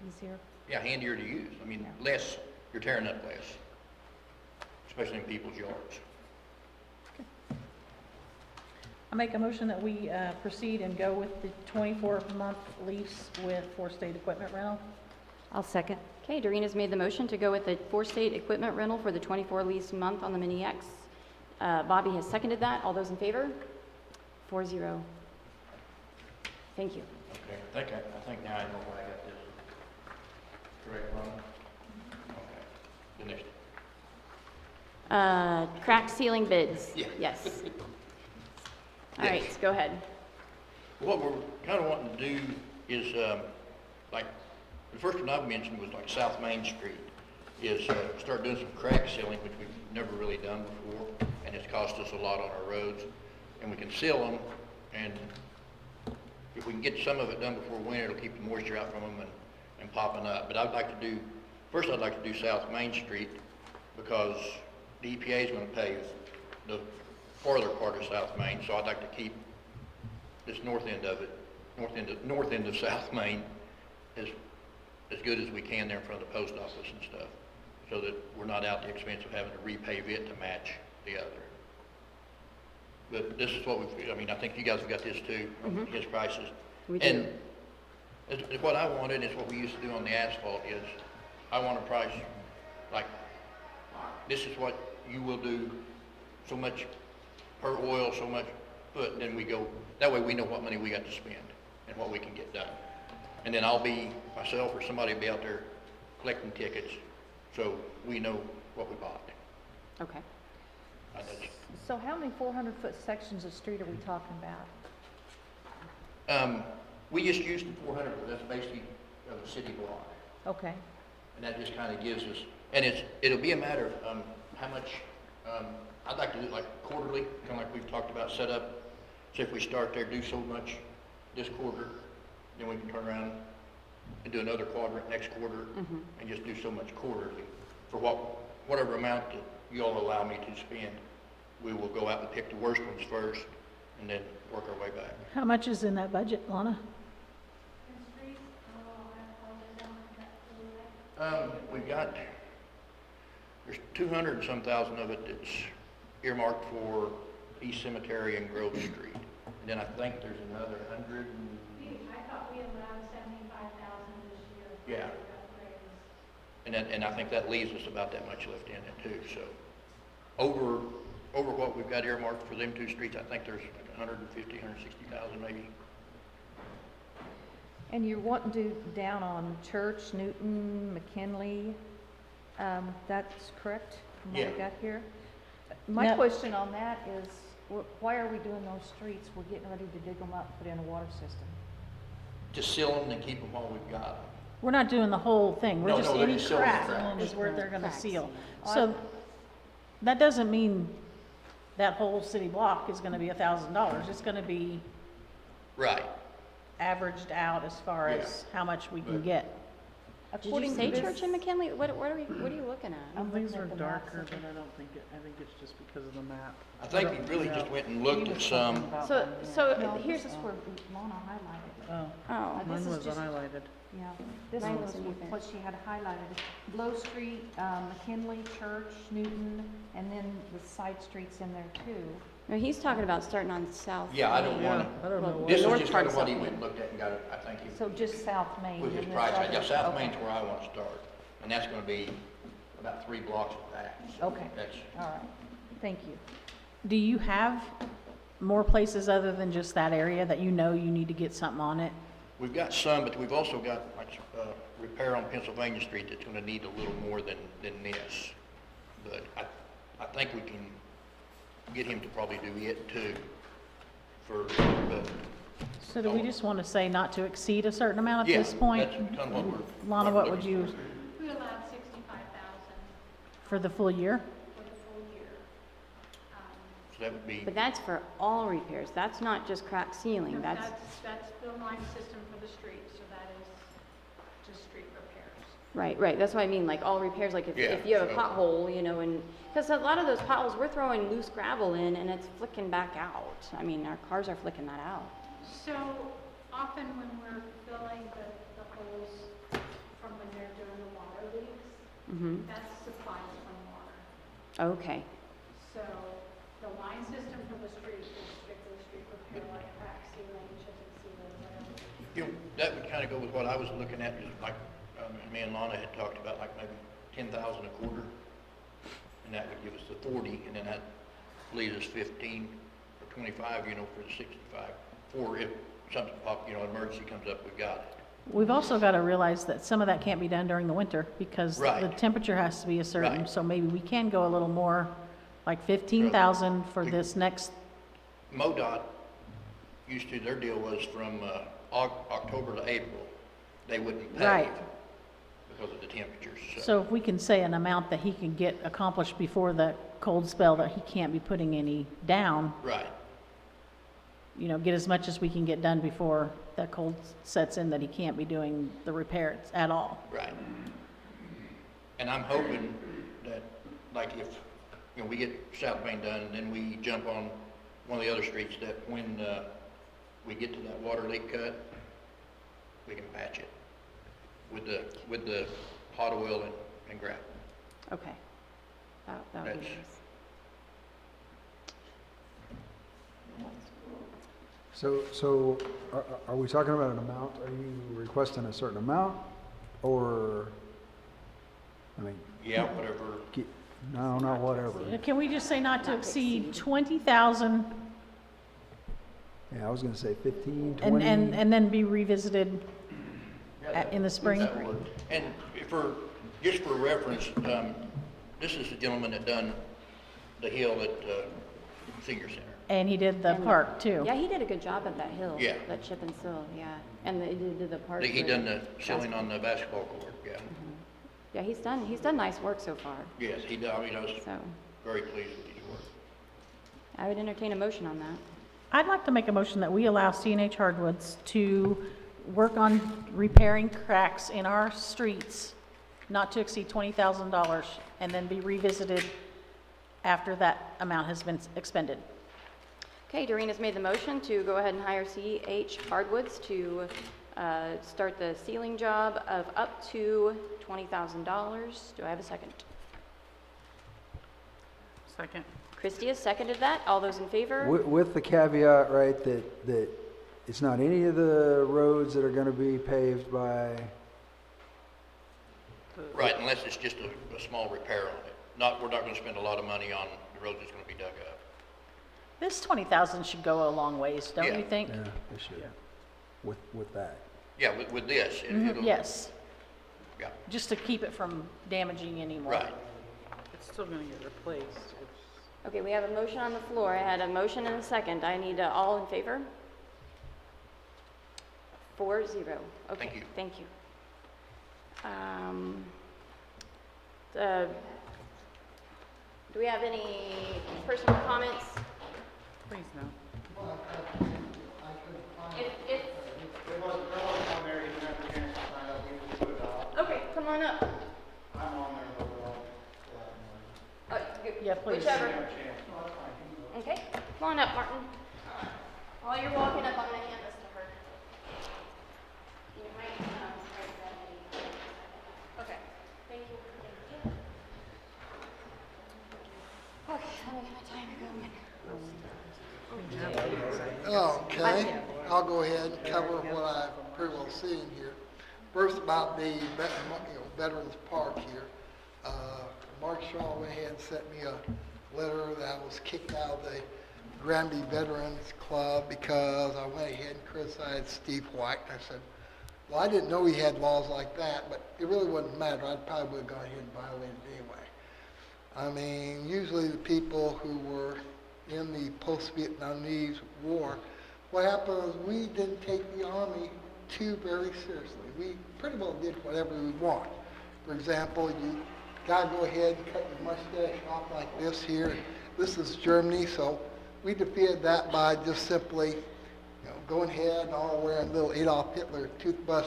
Easier. yeah, handier to use. I mean, less, you're tearing up less, especially in people's yards. I make a motion that we proceed and go with the 24-month lease with Four State Equipment Rental. I'll second. Okay, Doreen's made the motion to go with the Four State Equipment rental for the 24 lease month on the Mini X. Bobby has seconded that. All those in favor? 4-0. Thank you. Okay, I think now I know why I got this. Correct, Ron? Okay. The next. Crack ceiling bids? Yeah. Yes. All Yes. right, go ahead. What we're kind of wanting to do is, like, the first one I've mentioned was like South Main Street, is start doing some crack sealing, which we've never really done before, and it's cost us a lot on our roads. And we can seal them, and if we can get some of it done before winter, it'll keep the moisture out from them and popping up. But I'd like to do, first I'd like to do South Main Street, because the EPA is going to pave the farther part of South Main, so I'd like to keep this north end of it, north end of South Main as good as we can there in front of the post office and stuff, so that we're not out the expense of having to repave it to match the other. But this is what we've, I mean, I think you guys have got this too, his prices. We do. And it's what I wanted, it's what we used to do on the asphalt, is I want a price, like, this is what you will do, so much per oil, so much foot, and then we go, that way we know what money we got to spend and what we can get done. And then I'll be, myself or somebody will be out there collecting tickets, so we know what we bought. Okay. So how many 400-foot sections of street are we talking about? We just used the 400, but that's basically a city block. Okay. And that just kind of gives us, and it'll be a matter of how much, I'd like to do it like quarterly, kind of like we've talked about, set up. So if we start there, do so much this quarter, then we can turn around and do another quadrant next quarter, Mhm. and just do so much quarterly. For whatever amount that you all allow me to spend, we will go out and pick the worst ones first, and then work our way back. How much is in that budget, Lana? And streets, I apologize, I don't have that clue. We've got, there's 200 and some thousand of it that's earmarked for East Cemetery and Grove Street. And then I think there's another 100 and, I thought we had around 75,000 this year. Yeah. For upgrades. and I think that leaves us about that much left in it too, so. Over what we've got earmarked for them two streets, I think there's like 150, 160,000 maybe. And you're wanting to do down on Church, Newton, McKinley, that's correct from what I Yeah. got here? My Now- question on that is, why are we doing those streets? We're getting ready to dig them up, put in a water system. To seal them and keep them while we've got them. We're not doing the whole thing, we're No, just no, they're any just sealing the crack cracks. is where they're gonna Cracks. seal. So, that doesn't mean that whole city block is gonna be $1,000, it's gonna be Right. averaged out as far Yeah. as how much we can But- get. Did you According say to Church this- and McKinley? What are you looking at? I'm These looking are at the maps darker, of but it. I don't think I think it's just because of the map. I think we really just went and looked at some. So No, here's, this is where Lana highlighted. Oh, oh, this mine is was just- highlighted. Yeah, this Mine was wasn't either. what she had highlighted. Blow Street, McKinley, Church, Newton, and then the side streets in there too. no, he's talking about starting on South. Yeah, I don't Main. wanna, I don't know Well, what- this the is north just kind of part's what he South went and Main. looked at and got it, I think he, So just South Main. with his and this price. Yeah, other- South okay. Main's where I want to start. And that's gonna be about 3 blocks of that. So Okay. That's, All right, thank you. Do you have more places other than just that area that you know you need to get something on it? we've got some, but we've also got like, repair on Pennsylvania Street that's gonna need a little more than this. But I think we can get him to probably do it too first, but. So do we just want to say not to exceed a certain amount at Yeah, this point? that's kind of what we're. Lana, what would you, We allowed 65,000 for the full year? for the full year. So that would be, But that's for all repairs. That's not just crack sealing. That's, That's the line system for the street, so that is just street repairs. right. That's what I mean, like all repairs, like if Yeah, you have a so- pothole, you know, and, because a lot of those potholes, we're throwing loose gravel in and it's flicking back out. I mean, our cars are flicking that out. So often when we're filling the holes from when they're doing the water leaks, Mm-hmm. that's supplied from water. Okay. So the line system for the street is strictly street repair, like crack sealing, chip and seal, whatever. you know, that would kind of go with what I was looking at, just like, me and Lana had talked about, like maybe 10,000 a quarter. And that would give us the 40, and then that leaves us 15 or 25, you know, for the 65. For if something emergency comes up, we got it. We've also got to realize that some of that can't be done during the winter because the Right. temperature has to be a certain, Right. so maybe we can go a little more, like 15,000 for The- this next, MoDOT used to, their deal was from October to April, they wouldn't pay Right. because of the temperatures. so if we can say an amount that he can get accomplished before the cold spell that he can't be putting any down, Right, you know, get as much as we can get done before that cold sets in that he can't be doing the repairs at all. right. And I'm hoping that, like if, we get South Main done, and then we jump on one of the other streets, that when we get to that water leak cut, we can patch it with the hot oil and gravel. Okay. That would be That's- nice. So are we talking about an amount? Are you requesting a certain amount? Or, I mean, Yeah, whatever. no, not whatever. Can we just say not to Not to exceed exceed. 20,000 Yeah, I was gonna say 15, and 20. and then be revisited in the spring? That would work. And just for reference, this is the gentleman that done the hill at Senior Center. And he did the And- park too. Yeah, he did a good job at that hill. Yeah. That chip and seal, yeah. And he did the park. He for done the ceiling on the basketball court, yeah. Yeah, he's done nice work so far, Yes, he does, I was so very pleased with his work. I would entertain a motion on that. I'd like to make a motion that we allow CNH Hardwoods to work on repairing cracks in our streets, not to exceed $20,000, and then be revisited after that amount has been expended. Okay, Doreen has made the motion to go ahead and hire CH Hardwoods to start the ceiling job of up to $20,000. Do I have a second? Second. Christie has seconded that. All those in favor? With the caveat, right, that it's not any of the roads that are gonna be paved by, Right, unless it's just a small repair on it. We're not gonna spend a lot of money on the roads that's gonna be dug up. This 20,000 should go a long ways, don't Yeah. you think? yeah, they should, with that. Yeah, with this, it'll. Yes, Yeah, just to keep it from damaging anymore. right. It's still gonna get replaced. Okay, we have a motion on the floor. I had a motion and a second. I need all in favor? 4-0. Okay, Thank you. Thank you. Do we have any personal comments? Please no. If, okay, come on up. Yeah, please. Whichever. Okay, come on up, Martin. While you're walking up, I'm gonna hand this to her. You might, write that in. Okay, thank you. Okay, let me get my timer going. Okay, I'll go ahead and cover what I've pretty well seen here. First about the Veterans Park here. Mark Shaw went ahead and sent me a letter that I was kicked out of the Granby Veterans Club because I went ahead and criticized Steve White. And I said, well, I didn't know he had laws like that, but it really wouldn't matter. I probably would have gone ahead and violated it anyway. I mean, usually the people who were in the post-Vietnamese War, what happened was we didn't take the Army too very seriously. We pretty well did whatever we want. For example, you gotta go ahead and cut your mustache off like this here. This is Germany, so we defeated that by just simply, going ahead and all wearing little Adolf Hitler toothbrush,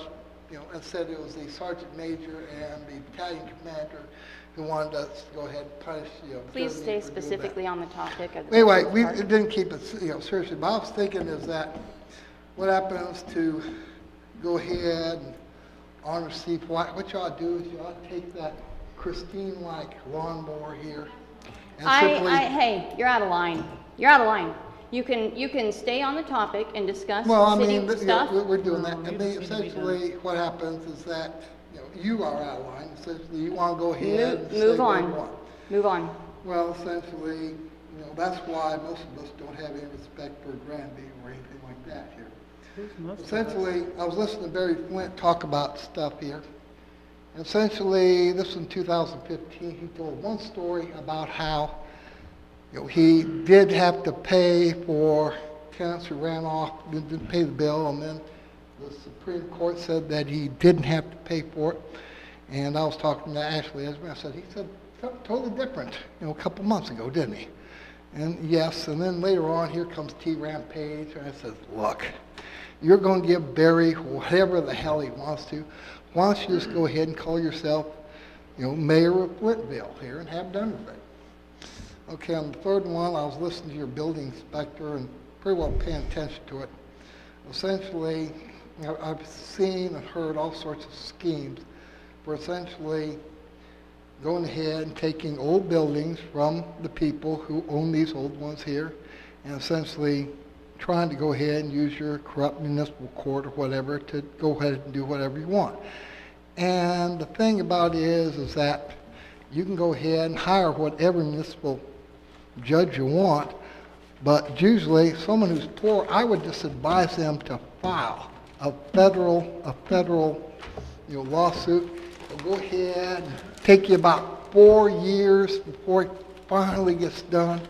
and said it was the sergeant major and the battalion commander who wanted us to go ahead and punish, Please Germany stay for doing that. specifically on the topic of the. Anyway, Veterans we Park. didn't keep it, seriously, but I was thinking is that what happens to go ahead and honor Steve White, what you ought to do is you ought to take that Christine-like lawnmower here and simply... Hey, you're out of line. You're out of line. You can stay on the topic and discuss Well, I city mean, stuff. we're doing that. No, I you mean, don't seem to be essentially, what happens is that, you are out of line. Essentially, you want to go ahead and say Move what you on. want. Move on. Well, essentially, that's why most of us don't have any respect for Granby or anything like that here. Who's most of us? Essentially, I was listening to Barry Flint talk about stuff here. Essentially, this was in 2015. He told one story about how he did have to pay for tenants who ran off, didn't pay the bill, and then the Supreme Court said that he didn't have to pay for it. And I was talking to Ashley Esmer. I said, he said something totally different, a couple months ago, didn't he? And yes, and then later on, here comes T. Rampage, and I said, look, you're going to give Barry whatever the hell he wants to. Why don't you just go ahead and call yourself, mayor of Flintville here and have done with it. Okay, on the third one, I was listening to your building inspector and pretty well paying attention to it. Essentially, I've seen and heard all sorts of schemes for essentially going ahead and taking old buildings from the people who own these old ones here and essentially trying to go ahead and use your corrupt municipal court or whatever to go ahead and do whatever you want. And the thing about it is that you can go ahead and hire whatever municipal judge you want, but usually someone who's poor, I would just advise them to file a federal lawsuit. It'll go ahead and take you about 4 years before it finally gets done,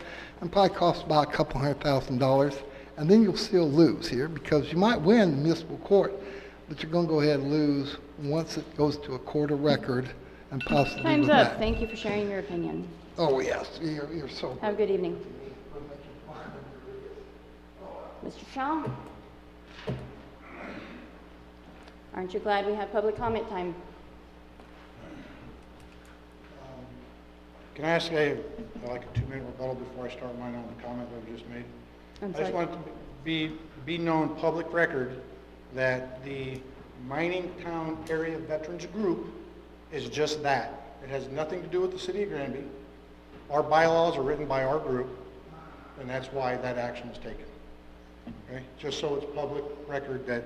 and probably costs about a couple $100,000. And then you'll still lose here because you might win the municipal court, but you're going to go ahead and lose once it goes to a court of record and possibly Time's with up. that. Thank you for sharing your opinion. Oh, yes, you're so Have a good evening. Mr. Shaw? Aren't you glad we have public comment time? Can I ask like a 2-minute rebuttal before I start mine on the comment that I just made? I'm I just sorry. want it to be known, public record, that the Mining Town Area Veterans Group is just that. It has nothing to do with the city of Granby. Our bylaws are written by our group, and that's why that action is taken. Okay? Just so it's public record that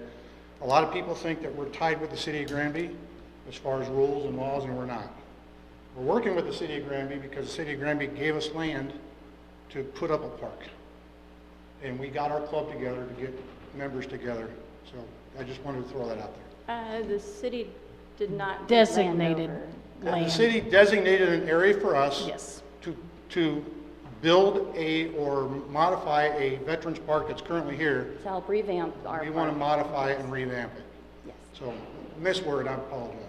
a lot of people think that we're tied with the city of Granby as far as rules and laws, and we're not. We're working with the city of Granby because the city of Granby gave us land to put up a park. And we got our club together to get members together. So I just wanted to throw that out there. The city did not give land Designated over. land. The city designated an area for us Yes. to build or modify a veterans park that's currently here. To help revamp our We want to park. modify it and revamp it. Yes. So, misword, I apologize.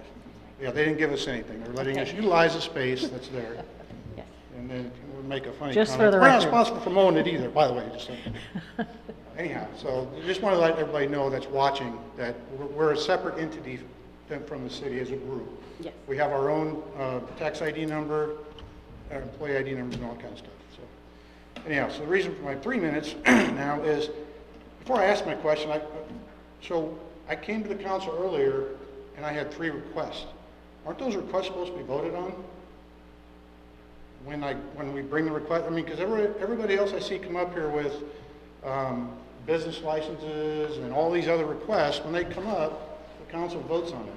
Yeah, they didn't give us anything. They're letting us Okay. utilize the space that's there. Yes. And then we'll make a funny Just comment. for the We're not record. responsible for mowing it either, by the way, just so. Anyhow, so just want to let everybody know that's watching that we're a separate entity from the city as a group. Yes. We have our own tax ID number, our employee ID numbers and all that kind of stuff. So anyhow, so the reason for my 3 minutes now is, before I ask my question, so I came to the council earlier and I had 3 requests. Aren't those requests supposed to be voted on? When we bring the request, I mean, because everybody else I see come up here with business licenses and all these other requests, when they come up, the council votes on it.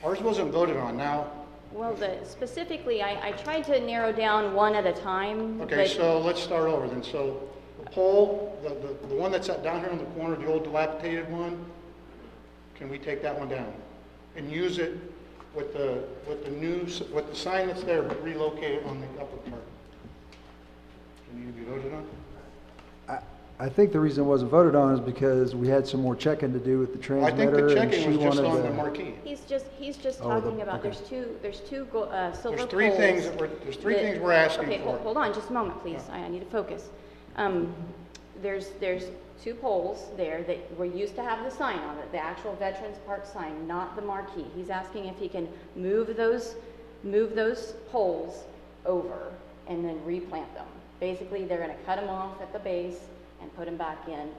Ours wasn't voted on. Now, Well, specifically, I tried to narrow down one at a time. okay, but- so let's start over then. So the pole, the one that's down here on the corner, the old dilapidated one, can we take that one down and use it with the sign that's there, but relocate it on the upper part? Can you be voted on? I think the reason it wasn't voted on is because we had some more checking to do with the I think transmitter. the and checking she was just wanted on the to- marquee. He's just Oh, talking about, okay. there's two silver poles. There's three things that we're asking Okay, for. hold on just a moment, please. I need to focus. There's 2 poles there that were used to have the sign on it, the actual Veterans Park sign, not the marquee. He's asking if he can move those poles over and then replant them. Basically, they're gonna cut them off at the base and put them back in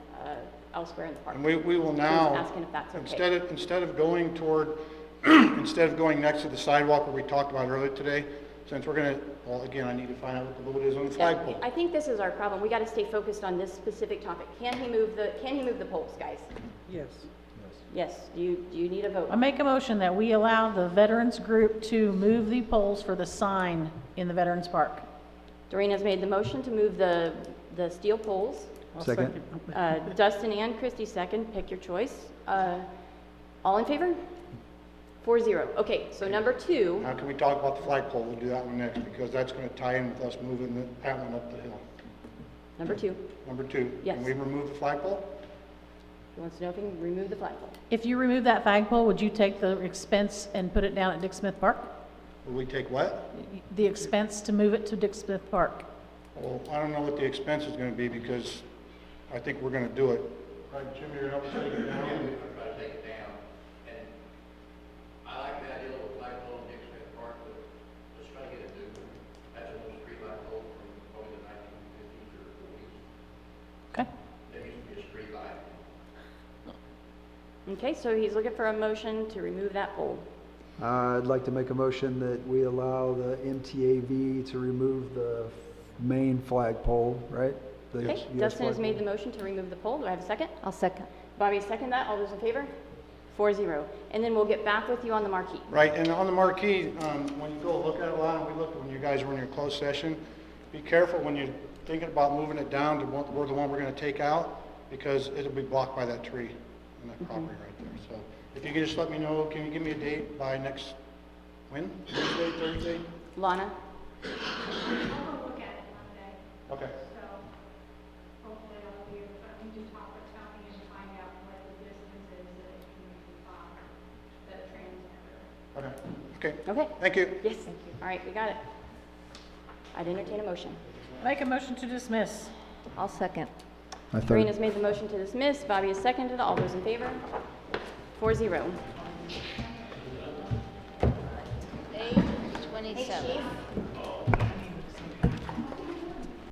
elsewhere in the park. And we will He's now, asking if that's okay. instead of going toward, instead of going next to the sidewalk where we talked about earlier today, since we're gonna, well, again, I need to find out what the vote is on the Yeah, flagpole. I think this is our problem. We got to stay focused on this specific topic. Can he move the poles, guys? Yes. Yes. Do you need a vote? I make a motion that we allow the veterans group to move the poles for the sign in the Veterans Park. Doreen has made the motion to move the steel poles. I'll Second. Dustin and Christie second. Pick your choice. All in favor? 4-0. Okay, so number 2. Now, can we talk about the flagpole? We'll do that one next, because that's gonna tie in with us moving that one up the hill. Number 2. Number 2. Yes. Can we remove the flagpole? He wants to know if he can remove the flagpole. If you remove that flagpole, would you take the expense and put it down at Dick Smith Park? Will we take what? The expense to move it to Dick Smith Park? Well, I don't know what the expense is gonna be, because I think we're gonna do it. Right, Jim, you're gonna help us take it down? I'm trying to take it down, and I like the idea of a flagpole in Dick Smith Park, but let's try to get it new. That's an old street light pole from probably the 1950s or 40s. Okay. There used to be a street light. Okay, so he's looking for a motion to remove that pole. I'd like to make a motion that we allow the MTAV to remove the main flagpole, right? The Okay, US Dustin has flagpole. made the motion to remove the pole. Do I have a second? I'll second. Bobby, second that. All those in favor? 4-0. And then we'll get back with you on the marquee. Right, and on the marquee, when you go look at it, Lana, when you guys were in your closed session, be careful when you're thinking about moving it down to where the one we're gonna take out, because it'll be blocked by that tree and that property right there. So if you could just let me know, can you give me a date by next, when? Wednesday, Thursday? Lana? I'm gonna look at it Monday, Okay. so hopefully I'll be able, I need to talk with Tony and find out what the distance is that it can be from the transmitter. Okay. Okay. Thank you. Yes. All right, we got it. I'd entertain a motion. Make a motion to dismiss. I'll second. I Doreen third. has made the motion to dismiss. Bobby has seconded. All those in favor? 4-0. Hey, 27.